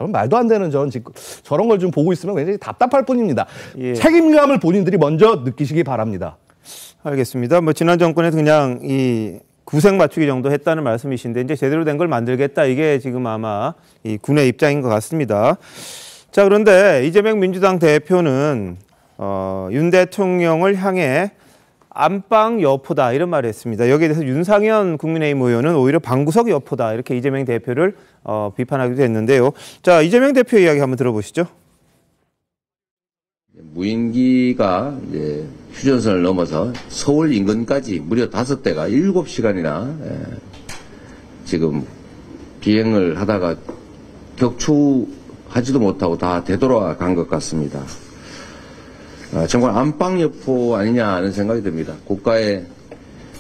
저는 말도 안 되는 저런 걸 좀 보고 있으면 굉장히 답답할 뿐입니다. 책임감을 본인들이 먼저 느끼시기 바랍니다. 알겠습니다. 뭐 지난 정권에서 그냥 이 구색 맞추기 정도 했다는 말씀이신데 이제 제대로 된 걸 만들겠다 이게 지금 아마 이 군의 입장인 것 같습니다. 자, 그런데 이재명 민주당 대표는 윤 대통령을 향해 안방 여포다 이런 말을 했습니다. 여기에 대해서 윤상현 국민의힘 의원은 오히려 방구석 여포다 이렇게 이재명 대표를 비판하기도 했는데요. 자, 이재명 대표 이야기 한번 들어보시죠. 무인기가 이제 휴전선을 넘어서 서울 인근까지 무려 5대가 7시간이나 지금 비행을 하다가 격추하지도 못하고 다 되돌아간 것 같습니다. 정말 안방여포 아니냐 하는 생각이 듭니다. 국가의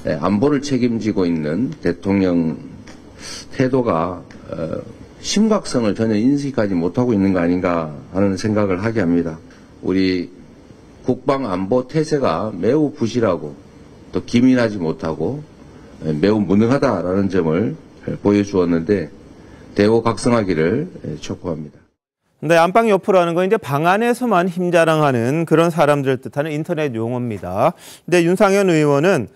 안보를 책임지고 있는 대통령 태도가 심각성을 전혀 인식하지 못하고 있는 거 아닌가 하는 생각을 하게 합니다. 우리 국방안보 태세가 매우 부실하고 또 기민하지 못하고 매우 무능하다라는 점을 보여주었는데 대우각성하기를 촉구합니다. 근데 안방 여포라는 건 이제 방 안에서만 힘자랑하는 그런 사람들을 뜻하는 인터넷 용어입니다. 근데 윤상현 의원은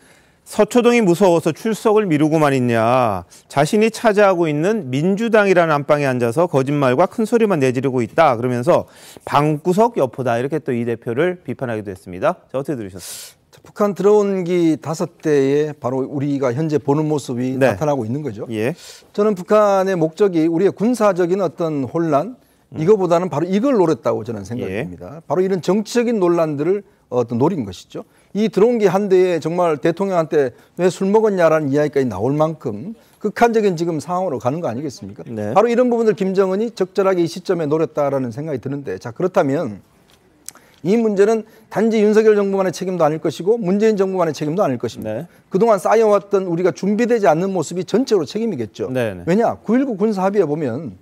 서초동이 무서워서 출석을 미루고만 있냐. 자신이 차지하고 있는 민주당이라는 안방에 앉아서 거짓말과 큰 소리만 내지르고 있다. 그러면서 방구석 여포다. 이렇게 또 이 대표를 비판하기도 했습니다. 자, 어떻게 들으셨어요? 북한 드론기 5대에 바로 우리가 현재 보는 모습이 나타나고 있는 거죠. 저는 북한의 목적이 우리의 군사적인 어떤 혼란, 이거보다는 바로 이걸 노렸다고 저는 생각합니다. 바로 이런 정치적인 논란들을 노린 것이죠. 이 드론기 한 대에 정말 대통령한테 왜 술 먹었냐라는 이야기까지 나올 만큼 극한적인 지금 상황으로 가는 거 아니겠습니까? 바로 이런 부분들 김정은이 적절하게 이 시점에 노렸다라는 생각이 드는데, 자, 그렇다면 이 문제는 단지 윤석열 정부만의 책임도 아닐 것이고 문재인 정부만의 책임도 아닐 것입니다. 그동안 쌓여왔던 우리가 준비되지 않는 모습이 전체로 책임이겠죠. 왜냐? 9.19 군사합의에 보면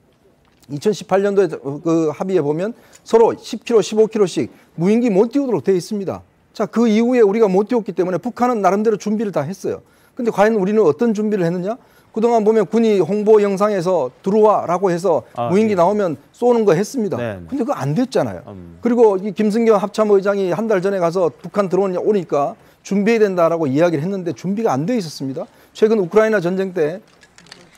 2018년도에 그 합의에 보면 서로 10km, 15km씩 무인기 못 띄우도록 되어 있습니다. 자, 그 이후에 우리가 못 띄웠기 때문에 북한은 나름대로 준비를 다 했어요. 근데 과연 우리는 어떤 준비를 했느냐? 그동안 보면 군이 홍보 영상에서 들어와라고 해서 무인기 나오면 쏘는 거 했습니다. 근데 그거 안 됐잖아요. 그리고 이 김승겸 합참의장이 한 달 전에 가서 북한 드론이 오니까 준비해야 된다라고 이야기를 했는데 준비가 안 돼 있었습니다. 최근 우크라이나 전쟁 때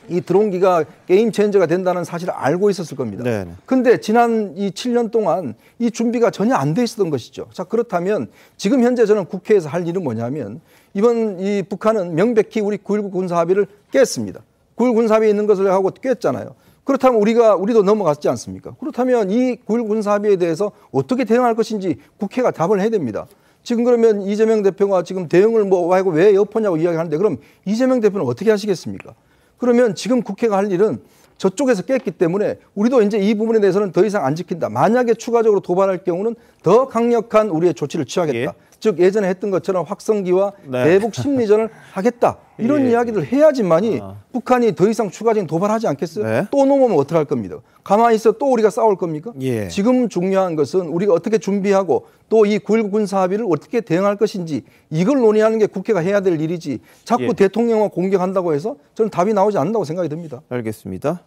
이 드론기가 게임 체인저가 된다는 사실을 알고 있었을 겁니다. 근데 지난 이 7년 동안 이 준비가 전혀 안 돼 있었던 것이죠. 자, 그렇다면 지금 현재 저는 국회에서 할 일은 뭐냐면 이번 이 북한은 명백히 우리 9.19 군사합의를 깼습니다. 9.19 군사합의에 있는 것을 하고 깼잖아요. 그렇다면 우리도 넘어갔지 않습니까? 그렇다면 이 9.19 군사합의에 대해서 어떻게 대응할 것인지 국회가 답을 해야 됩니다. 지금 그러면 이재명 대표가 지금 대응을 하고 왜 여포냐고 이야기하는데 그럼 이재명 대표는 어떻게 하시겠습니까? 그러면 지금 국회가 할 일은 저쪽에서 깼기 때문에 우리도 이제 이 부분에 대해서는 더 이상 안 지킨다. 만약에 추가적으로 도발할 경우는 더 강력한 우리의 조치를 취하겠다. 즉 예전에 했던 것처럼 확성기와 대북 심리전을 하겠다. 이런 이야기를 해야지만이 북한이 더 이상 추가적인 도발하지 않겠어요? 또 넘어오면 어떡할 겁니다. 가만히 있어 또 우리가 싸울 겁니까? 지금 중요한 것은 우리가 어떻게 준비하고 또 이 9.19 군사합의를 어떻게 대응할 것인지 이걸 논의하는 게 국회가 해야 될 일이지 자꾸 대통령을 공격한다고 해서 저는 답이 나오지 않는다고 생각이 듭니다. 알겠습니다.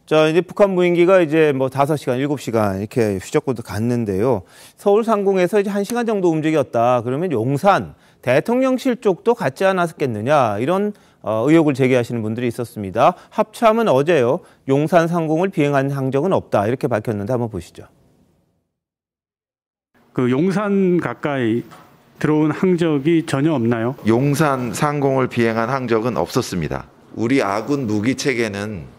자, 이제 북한 무인기가 이제 뭐 5시간, 7시간 이렇게 휴적구도 갔는데요. 서울 상공에서 이제 1시간 정도 움직였다. 그러면 용산, 대통령실 쪽도 갔지 않았겠느냐. 이런 의혹을 제기하시는 분들이 있었습니다. 합참은 어제요. 용산 상공을 비행한 항적은 없다. 이렇게 밝혔는데 한번 보시죠. 그 용산 가까이 들어온 항적이 전혀 없나요? 용산 상공을 비행한 항적은 없었습니다. 우리 아군 무기 체계는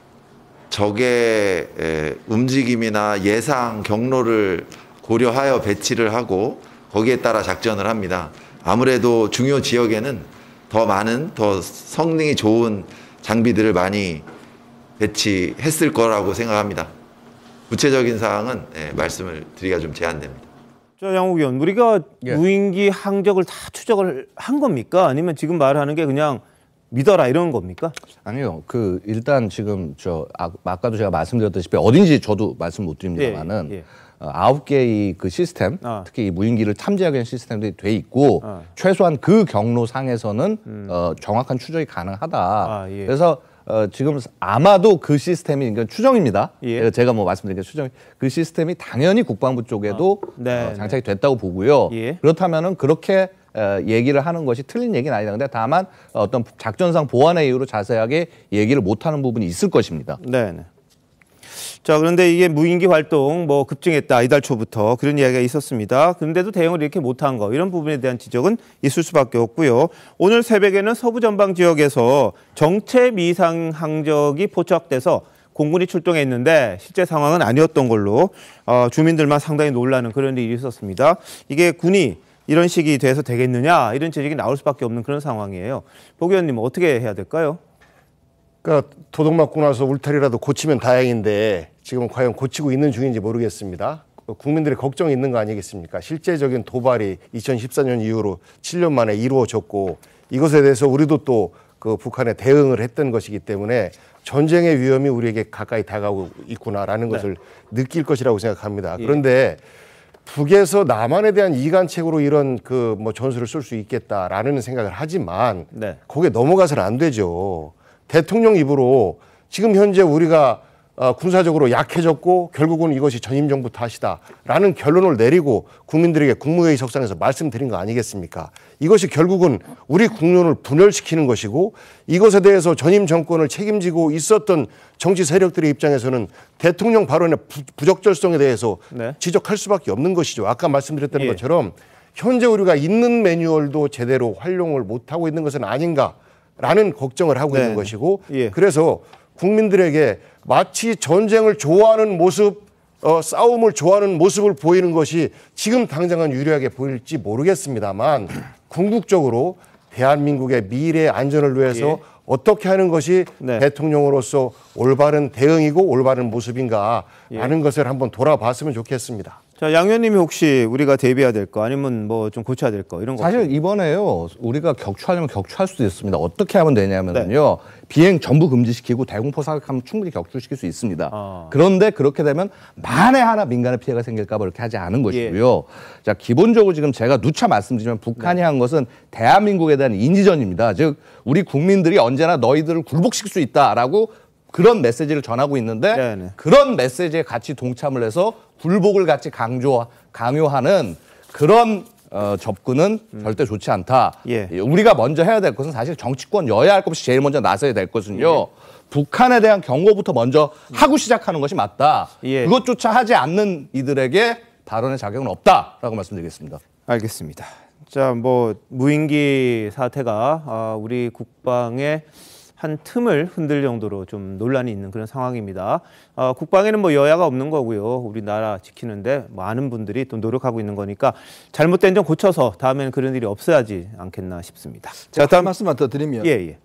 적의 움직임이나 예상 경로를 고려하여 배치를 하고 거기에 따라 작전을 합니다. 아무래도 중요 지역에는 더 많은, 더 성능이 좋은 장비들을 많이 배치했을 거라고 생각합니다. 구체적인 사항은 말씀을 드리기가 좀 제한됩니다. 자, 양욱 의원, 우리가 무인기 항적을 다 추적을 한 겁니까? 아니면 지금 말하는 게 그냥 믿어라 이런 겁니까? 아니요. 일단 지금 아까도 제가 말씀드렸다시피 어딘지 저도 말씀 못 드립니다만은 9개의 그 시스템, 특히 이 무인기를 탐지하기 위한 시스템들이 돼 있고 최소한 그 경로상에서는 정확한 추적이 가능하다. 그래서 지금 아마도 그 시스템이 이건 추정입니다. 제가 뭐 말씀드린 게 추정. 그 시스템이 당연히 국방부 쪽에도 장착이 됐다고 보고요. 그렇다면은 그렇게 얘기를 하는 것이 틀린 얘기는 아니다. 근데 다만 어떤 작전상 보안의 이유로 자세하게 얘기를 못하는 부분이 있을 것입니다. 네. 자, 그런데 이게 무인기 활동 뭐 급증했다, 이달 초부터 그런 이야기가 있었습니다. 그런데도 대응을 이렇게 못한 거, 이런 부분에 대한 지적은 있을 수밖에 없고요. 오늘 새벽에는 서부 전방 지역에서 정체 미상 항적이 포착돼서 공군이 출동했는데 실제 상황은 아니었던 걸로 주민들만 상당히 놀라는 그런 일이 있었습니다. 이게 군이 이런 식이 돼서 되겠느냐, 이런 지적이 나올 수밖에 없는 그런 상황이에요. 복 의원님, 어떻게 해야 될까요? 그러니까 도둑 맞고 나서 울타리라도 고치면 다행인데 지금 과연 고치고 있는 중인지 모르겠습니다. 국민들의 걱정이 있는 거 아니겠습니까? 실제적인 도발이 2014년 이후로 7년 만에 이루어졌고 이것에 대해서 우리도 또 그 북한에 대응을 했던 것이기 때문에 전쟁의 위험이 우리에게 가까이 다가오고 있구나라는 것을 느낄 것이라고 생각합니다. 그런데 북에서 남한에 대한 이간책으로 이런 그 뭐 전술을 쓸 수 있겠다라는 생각을 하지만 거기에 넘어가서는 안 되죠. 대통령 입으로 지금 현재 우리가 군사적으로 약해졌고 결국은 이것이 전임 정부 탓이다라는 결론을 내리고 국민들에게 국무회의 석상에서 말씀드린 거 아니겠습니까? 이것이 결국은 우리 국론을 분열시키는 것이고 이것에 대해서 전임 정권을 책임지고 있었던 정치 세력들의 입장에서는 대통령 발언의 부적절성에 대해서 지적할 수밖에 없는 것이죠. 아까 말씀드렸던 것처럼 현재 우리가 있는 매뉴얼도 제대로 활용을 못하고 있는 것은 아닌가라는 걱정을 하고 있는 것이고 그래서 국민들에게 마치 전쟁을 좋아하는 모습, 싸움을 좋아하는 모습을 보이는 것이 지금 당장은 유리하게 보일지 모르겠습니다만 궁극적으로 대한민국의 미래 안전을 위해서 어떻게 하는 것이 대통령으로서 올바른 대응이고 올바른 모습인가라는 것을 한번 돌아봤으면 좋겠습니다. 자, 양 의원님이 혹시 우리가 대비해야 될 거 아니면 뭐 좀 고쳐야 될 거 이런 거 사실 이번에요 우리가 격추하려면 격추할 수도 있습니다. 어떻게 하면 되냐면요 비행 전부 금지시키고 대공포 사격하면 충분히 격추시킬 수 있습니다. 그런데 그렇게 되면 만에 하나 민간의 피해가 생길까 봐 그렇게 하지 않은 것이고요. 자, 기본적으로 지금 제가 누차 말씀드리면 북한이 한 것은 대한민국에 대한 인지전입니다. 즉 우리 국민들이 언제나 너희들을 굴복시킬 수 있다라고 그런 메시지를 전하고 있는데 그런 메시지에 같이 동참을 해서 굴복을 같이 강요하는 그런 접근은 절대 좋지 않다. 우리가 먼저 해야 될 것은 사실 정치권 여야 할 것 없이 제일 먼저 나서야 될 것은요. 북한에 대한 경고부터 먼저 하고 시작하는 것이 맞다. 그것조차 하지 않는 이들에게 발언의 자격은 없다라고 말씀드리겠습니다. 알겠습니다. 자, 뭐 무인기 사태가 우리 국방의 한 틈을 흔들 정도로 좀 논란이 있는 그런 상황입니다. 국방에는 뭐 여야가 없는 거고요. 우리나라 지키는데 많은 분들이 또 노력하고 있는 거니까 잘못된 점 고쳐서 다음에는 그런 일이 없어야지 않겠나 싶습니다. 자, 다음 말씀만 더 드리면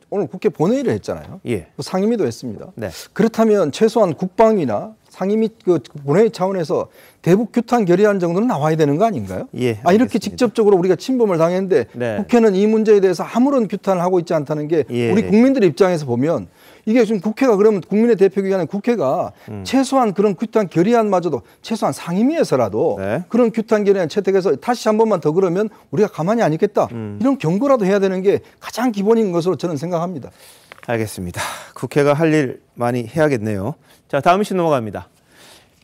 오늘 국회 본회의를 했잖아요. 상임위도 했습니다. 그렇다면 최소한 국방이나 상임위 그 본회의 차원에서 대북 규탄 결의안 정도는 나와야 되는 거 아닌가요? 이렇게 직접적으로 우리가 침범을 당했는데 국회는 이 문제에 대해서 아무런 규탄을 하고 있지 않다는 게 우리 국민들 입장에서 보면 이게 지금 국회가 그러면 국민의 대표기관인 국회가 최소한 그런 규탄 결의안마저도 최소한 상임위에서라도 그런 규탄 결의안 채택해서 다시 한 번만 더 그러면 우리가 가만히 안 있겠다. 이런 경고라도 해야 되는 게 가장 기본인 것으로 저는 생각합니다. 알겠습니다. 국회가 할 일 많이 해야겠네요. 자, 다음 이슈 넘어갑니다.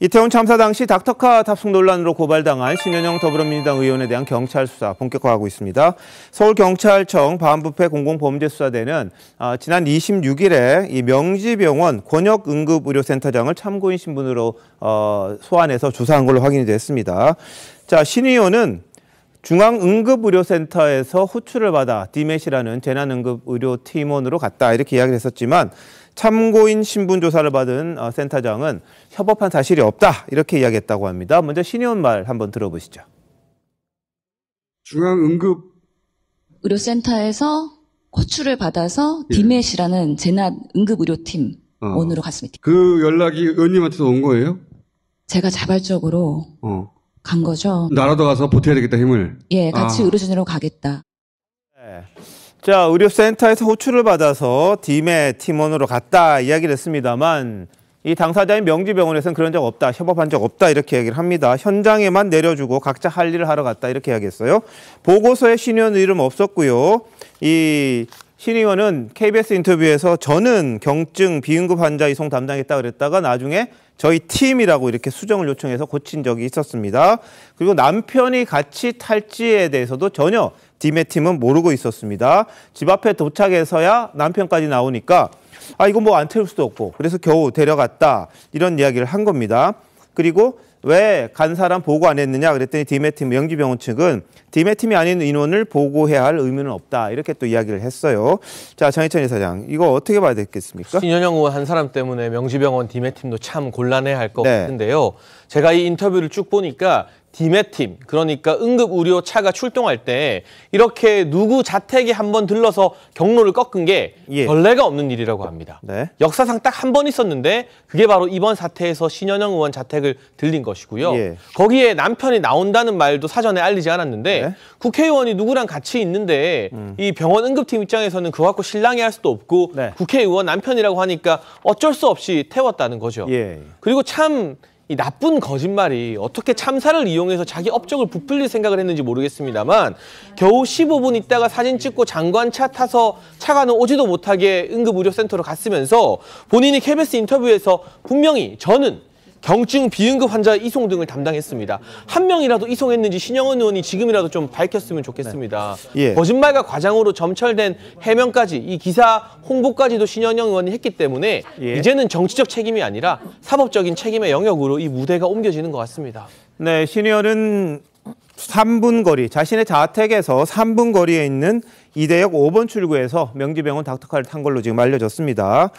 이태원 참사 당시 닥터카 탑승 논란으로 고발당한 신현영 더불어민주당 의원에 대한 경찰 수사 본격화하고 있습니다. 서울경찰청 반부패 공공범죄수사대는 지난 26일에 이 명지병원 권역응급의료센터장을 참고인 신분으로 소환해서 조사한 걸로 확인이 됐습니다. 자, 신 의원은 중앙응급의료센터에서 호출을 받아 디맷이라는 재난응급의료팀원으로 갔다 이렇게 이야기를 했었지만 참고인 신분 조사를 받은 센터장은 협업한 사실이 없다 이렇게 이야기했다고 합니다. 먼저 신 의원 말 한번 들어보시죠. 중앙응급의료센터에서 호출을 받아서 디맷이라는 재난응급의료팀원으로 갔습니다. 그 연락이 의원님한테서 온 거예요? 제가 자발적으로 간 거죠. 나라도 가서 보태야 되겠다 힘을. 같이 의료진으로 가겠다. 자, 의료센터에서 호출을 받아서 디맷 팀원으로 갔다 이야기를 했습니다만 이 당사자인 명지병원에서는 그런 적 없다, 협업한 적 없다 이렇게 얘기를 합니다. 현장에만 내려주고 각자 할 일을 하러 갔다 이렇게 이야기했어요. 보고서에 신 의원 이름 없었고요. 이 신 의원은 KBS 인터뷰에서 저는 경증 비응급 환자 이송 담당했다 그랬다가 나중에 저희 팀이라고 이렇게 수정을 요청해서 고친 적이 있었습니다. 그리고 남편이 같이 탈지에 대해서도 전혀 디메 팀은 모르고 있었습니다. 집 앞에 도착해서야 남편까지 나오니까 이거 뭐 안 태울 수도 없고 그래서 겨우 데려갔다 이런 이야기를 한 겁니다. 그리고 왜 간 사람 보고 안 했느냐 그랬더니 디메팀 명지병원 측은 디메팀이 아닌 인원을 보고해야 할 의무는 없다 이렇게 또 이야기를 했어요. 자, 장희찬 이사장 이거 어떻게 봐야 되겠습니까? 신현영 의원 한 사람 때문에 명지병원 디메팀도 참 곤란해할 것 같은데요. 제가 이 인터뷰를 쭉 보니까 디메팀, 그러니까 응급의료 차가 출동할 때 이렇게 누구 자택에 한번 들러서 경로를 꺾은 게 전례가 없는 일이라고 합니다. 역사상 딱 한 번 있었는데 그게 바로 이번 사태에서 신현영 의원 자택을 들린 것이고요. 거기에 남편이 나온다는 말도 사전에 알리지 않았는데 국회의원이 누구랑 같이 있는데 이 병원 응급팀 입장에서는 그거 갖고 실랑이할 수도 없고 국회의원 남편이라고 하니까 어쩔 수 없이 태웠다는 거죠. 그리고 참 이 나쁜 거짓말이 어떻게 참사를 이용해서 자기 업적을 부풀릴 생각을 했는지 모르겠습니다만 겨우 15분 있다가 사진 찍고 장관차 타서 차가는 오지도 못하게 응급의료센터로 갔으면서 본인이 KBS 인터뷰에서 분명히 저는 경증 비응급 환자 이송 등을 담당했습니다. 한 명이라도 이송했는지 신영원 의원이 지금이라도 좀 밝혔으면 좋겠습니다. 거짓말과 과장으로 점철된 해명까지 이 기사 홍보까지도 신현영 의원이 했기 때문에 이제는 정치적 책임이 아니라 사법적인 책임의 영역으로 이 무대가 옮겨지는 것 같습니다. 네, 신 의원은 3분 거리, 자신의 자택에서 3분 거리에 있는 이대역 5번 출구에서 명지병원 닥터카를 탄 걸로 지금 알려졌습니다.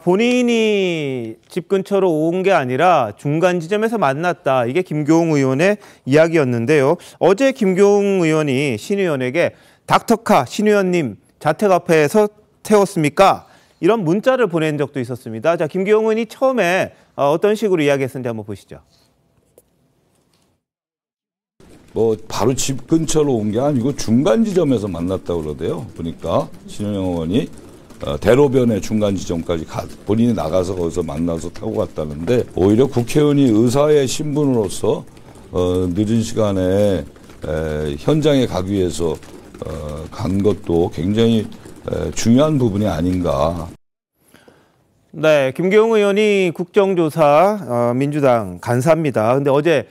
본인이 집 근처로 온 게 아니라 중간 지점에서 만났다. 이게 김교웅 의원의 이야기였는데요. 어제 김교웅 의원이 신 의원에게 닥터카 신 의원님 자택 앞에서 태웠습니까? 이런 문자를 보낸 적도 있었습니다. 자, 김교웅 의원이 처음에 어떤 식으로 이야기했는지 한번 보시죠. 바로 집 근처로 온 게 아니고 중간 지점에서 만났다고 그러대요. 보니까 신현영 의원이 대로변의 중간 지점까지 본인이 나가서 거기서 만나서 타고 갔다는데 오히려 국회의원이 의사의 신분으로서 늦은 시간에 현장에 가기 위해서 간 것도 굉장히 중요한 부분이 아닌가. 네, 김교웅 의원이 국정조사 민주당 간사입니다. 근데 어제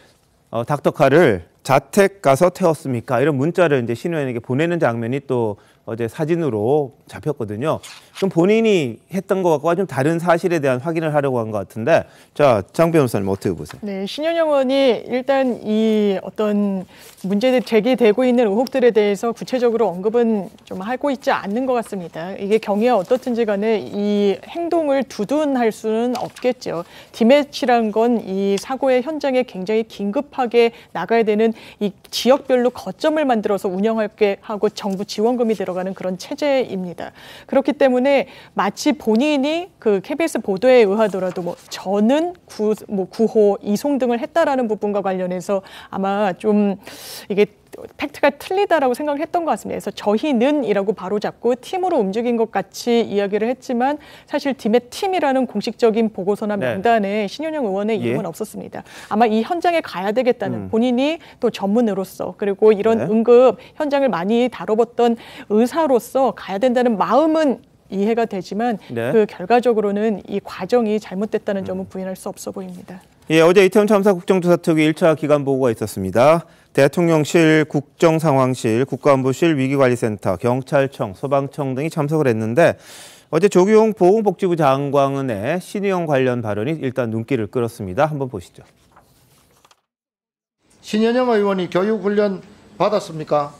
닥터카를 자택 가서 태웠습니까? 이런 문자를 이제 신 의원에게 보내는 장면이 또 어제 사진으로 잡혔거든요. 그럼 본인이 했던 것과 좀 다른 사실에 대한 확인을 하려고 한 것 같은데, 자, 장 변호사님 어떻게 보세요? 네, 신현영 의원이 일단 이 어떤 문제 제기되고 있는 의혹들에 대해서 구체적으로 언급은 좀 하고 있지 않는 것 같습니다. 이게 경위가 어떻든지 간에 이 행동을 두둔할 수는 없겠죠. 디매치란 건 이 사고의 현장에 굉장히 긴급하게 나가야 되는 이 지역별로 거점을 만들어서 운영하게 하고 정부 지원금이 들어가는 그런 체제입니다. 그렇기 때문에 마치 본인이 그 KBS 보도에 의하더라도 저는 구호, 이송 등을 했다라는 부분과 관련해서 아마 좀 이게 팩트가 틀리다라고 생각을 했던 것 같습니다. 그래서 저희는이라고 바로 잡고 팀으로 움직인 것 같이 이야기를 했지만 사실 팀의 팀이라는 공식적인 보고서나 명단에 신현영 의원의 이름은 없었습니다. 아마 이 현장에 가야 되겠다는 본인이 또 전문의로서 그리고 이런 응급 현장을 많이 다뤄봤던 의사로서 가야 된다는 마음은 이해가 되지만 그 결과적으로는 이 과정이 잘못됐다는 점은 부인할 수 없어 보입니다. 예, 어제 이태원 참사 국정조사 특위 1차 기간 보고가 있었습니다. 대통령실, 국정상황실, 국가안보실, 위기관리센터, 경찰청, 소방청 등이 참석을 했는데 어제 조규용 보건복지부 장관의 신의원 관련 발언이 일단 눈길을 끌었습니다. 한번 보시죠. 신현영 의원이 교육훈련 받았습니까?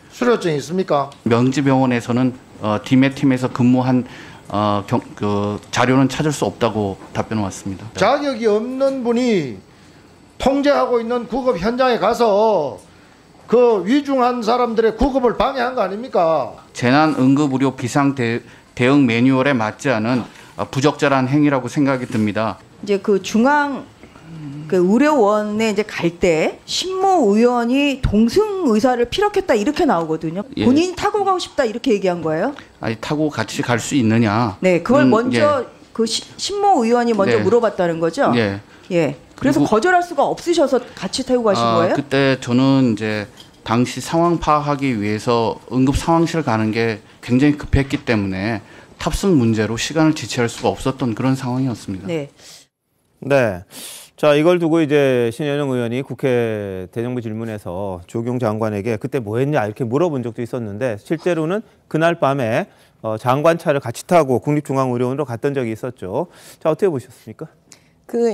수료증이 있습니까? 명지병원에서는 디메팀에서 근무한 그 자료는 찾을 수 없다고 답변을 왔습니다. 자격이 없는 분이 통제하고 있는 구급 현장에 가서 그 위중한 사람들의 구급을 방해한 거 아닙니까? 재난응급의료 비상대응 매뉴얼에 맞지 않은 부적절한 행위라고 생각이 듭니다. 이제 그 중앙 그 의료원에 이제 갈 때 신모 의원이 동승 의사를 피력했다 이렇게 나오거든요. 본인이 타고 가고 싶다 이렇게 얘기한 거예요? 아니 타고 같이 갈 수 있느냐? 네, 그걸 먼저 그 신모 의원이 먼저 물어봤다는 거죠. 예. 그래서 거절할 수가 없으셔서 같이 타고 가신 거예요? 그때 저는 이제 당시 상황 파악하기 위해서 응급 상황실 가는 게 굉장히 급했기 때문에 탑승 문제로 시간을 지체할 수가 없었던 그런 상황이었습니다. 네. 자, 이걸 두고 이제 신현영 의원이 국회 대정부 질문에서 조경 장관에게 그때 뭐 했냐 이렇게 물어본 적도 있었는데 실제로는 그날 밤에 장관 차를 같이 타고 국립중앙의료원으로 갔던 적이 있었죠. 자, 어떻게 보셨습니까?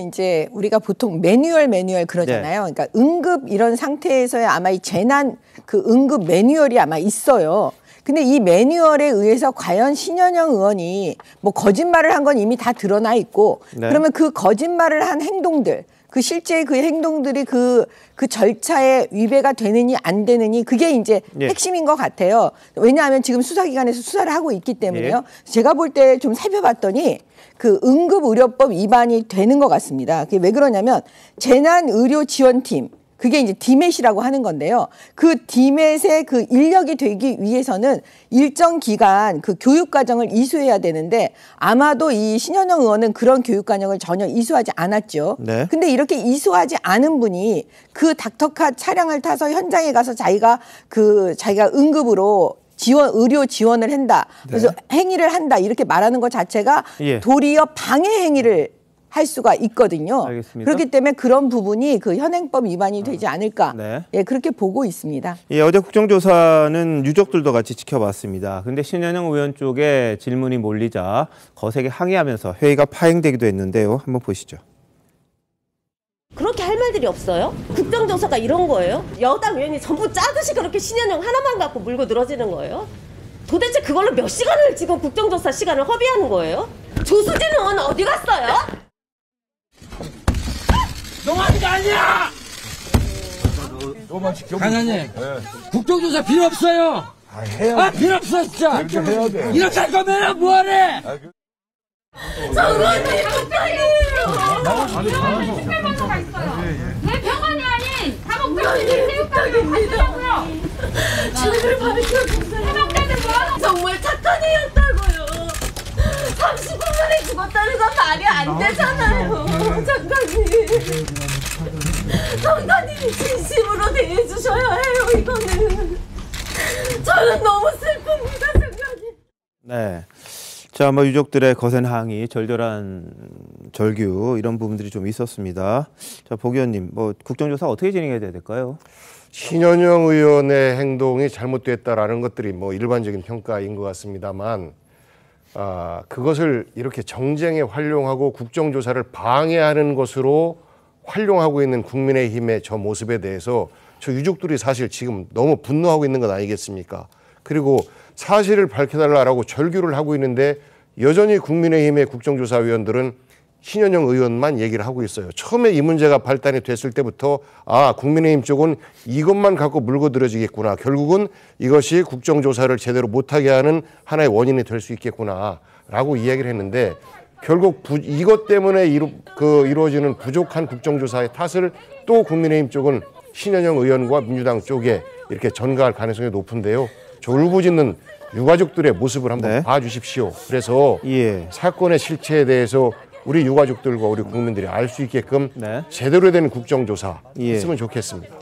이제 우리가 보통 매뉴얼 그러잖아요. 네. 그러니까 응급 이런 상태에서야 아마 이 재난 응급 매뉴얼이 아마 있어요. 근데 이 매뉴얼에 의해서 과연 신현영 의원이 뭐 거짓말을 한 건 이미 다 드러나 있고 네. 그러면 그 거짓말을 한 행동들 실제 그 행동들이 그 절차에 위배가 되느니 안 되느니 그게 이제 핵심인 것 같아요. 왜냐하면 지금 수사기관에서 수사를 하고 있기 때문에요. 제가 볼 때 좀 살펴봤더니 그 응급의료법 위반이 되는 것 같습니다. 그게 왜 그러냐면 재난의료지원팀 그게 이제 디맷이라고 하는 건데요. 그 디맷의 그 인력이 되기 위해서는 일정 기간 그 교육 과정을 이수해야 되는데 아마도 이 신현영 의원은 그런 교육 과정을 전혀 이수하지 않았죠. 네. 근데 이렇게 이수하지 않은 분이 그 닥터카 차량을 타서 현장에 가서 자기가 응급으로 의료 지원을 한다. 그래서 행위를 한다. 이렇게 말하는 것 자체가 도리어 방해 행위를 할 수가 있거든요. 알겠습니다. 그렇기 때문에 그런 부분이 그 현행법 위반이 되지 않을까. 그렇게 보고 있습니다. 어제 국정조사는 유족들도 같이 지켜봤습니다. 근데 신현영 의원 쪽에 질문이 몰리자 거세게 항의하면서 회의가 파행되기도 했는데요. 한번 보시죠. 그렇게 할 말들이 없어요? 국정조사가 이런 거예요? 여당 의원이 전부 짜듯이 그렇게 신현영 하나만 갖고 물고 늘어지는 거예요? 도대체 그걸로 몇 시간을 지금 국정조사 시간을 허비하는 거예요? 조수진 의원 어디 갔어요? 너무하는 거 아니야! 강한님, 국정조사 필요 없어요! 필요 없어, 진짜! 이렇게 할 거면 뭐하래! 저거는 병원이에요! 왜 병원이 아닌 사목병원이 체육관입니다고요! 죄를 밝혀주세요! 해병대들 뭐하는 정말 착한 애였다고요! 39명이 죽었다는 건 말이 안 되잖아요, 장관님. 장관님이 진심으로 대해주셔야 해요, 이거는. 저는 너무 슬픕니다, 생각이. 네. 자, 유족들의 거센 항의, 절절한 절규 이런 부분들이 좀 있었습니다. 자, 복 의원님, 국정조사 어떻게 진행해야 될까요? 신현영 의원의 행동이 잘못됐다라는 것들이 일반적인 평가인 것 같습니다만, 그것을 이렇게 정쟁에 활용하고 국정조사를 방해하는 것으로 활용하고 있는 국민의힘의 저 모습에 대해서 저 유족들이 사실 지금 너무 분노하고 있는 것 아니겠습니까? 그리고 사실을 밝혀달라고 절규를 하고 있는데 여전히 국민의힘의 국정조사위원들은 신현영 의원만 얘기를 하고 있어요. 처음에 이 문제가 발단이 됐을 때부터 국민의힘 쪽은 이것만 갖고 물고 늘어지겠구나. 결국은 이것이 국정조사를 제대로 못하게 하는 하나의 원인이 될 수 있겠구나 라고 이야기를 했는데 결국 이것 때문에 이루어지는 부족한 국정조사의 탓을 또 국민의힘 쪽은 신현영 의원과 민주당 쪽에 이렇게 전가할 가능성이 높은데요. 저 울부짖는 유가족들의 모습을 한번 봐주십시오. 그래서 사건의 실체에 대해서 우리 유가족들과 우리 국민들이 알 수 있게끔 제대로 된 국정조사 했으면 좋겠습니다.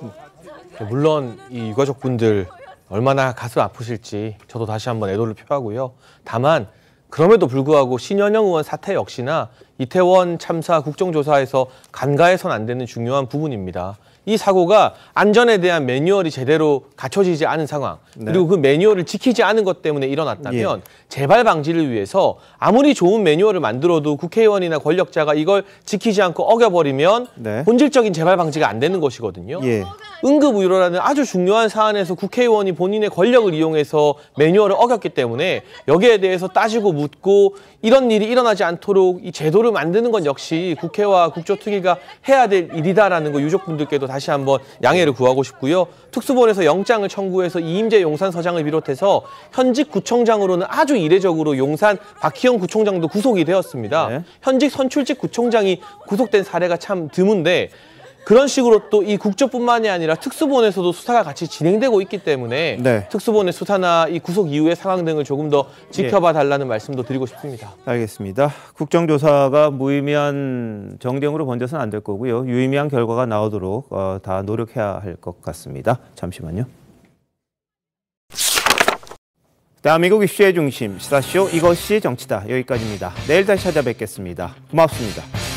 물론 이 유가족분들 얼마나 가슴 아프실지 저도 다시 한번 애도를 표하고요. 다만 그럼에도 불구하고 신현영 의원 사태 역시나 이태원 참사 국정조사에서 간과해서는 안 되는 중요한 부분입니다. 이 사고가 안전에 대한 매뉴얼이 제대로 갖춰지지 않은 상황, 그리고 그 매뉴얼을 지키지 않은 것 때문에 일어났다면 재발 방지를 위해서 아무리 좋은 매뉴얼을 만들어도 국회의원이나 권력자가 이걸 지키지 않고 어겨버리면 본질적인 재발 방지가 안 되는 것이거든요. 응급의료라는 아주 중요한 사안에서 국회의원이 본인의 권력을 이용해서 매뉴얼을 어겼기 때문에 여기에 대해서 따지고 묻고 이런 일이 일어나지 않도록 이 제도를 만드는 건 역시 국회와 국조특위가 해야 될 일이다라는 거 유족분들께도 다시 한번 양해를 구하고 싶고요. 특수본에서 영장을 청구해서 이임재 용산서장을 비롯해서 현직 구청장으로는 아주 이례적으로 용산 박희영 구청장도 구속이 되었습니다. 현직 선출직 구청장이 구속된 사례가 참 드문데 그런 식으로 또 이 국조뿐만이 아니라 특수본에서도 수사가 같이 진행되고 있기 때문에 특수본의 수사나 이 구속 이후의 상황 등을 조금 더 지켜봐 달라는 말씀도 드리고 싶습니다. 알겠습니다. 국정조사가 무의미한 정쟁으로 번져서는 안 될 거고요. 유의미한 결과가 나오도록 다 노력해야 할 것 같습니다. 잠시만요. 대한민국 이슈의 중심, 시사쇼 이것이 정치다. 여기까지입니다. 내일 다시 찾아뵙겠습니다. 고맙습니다.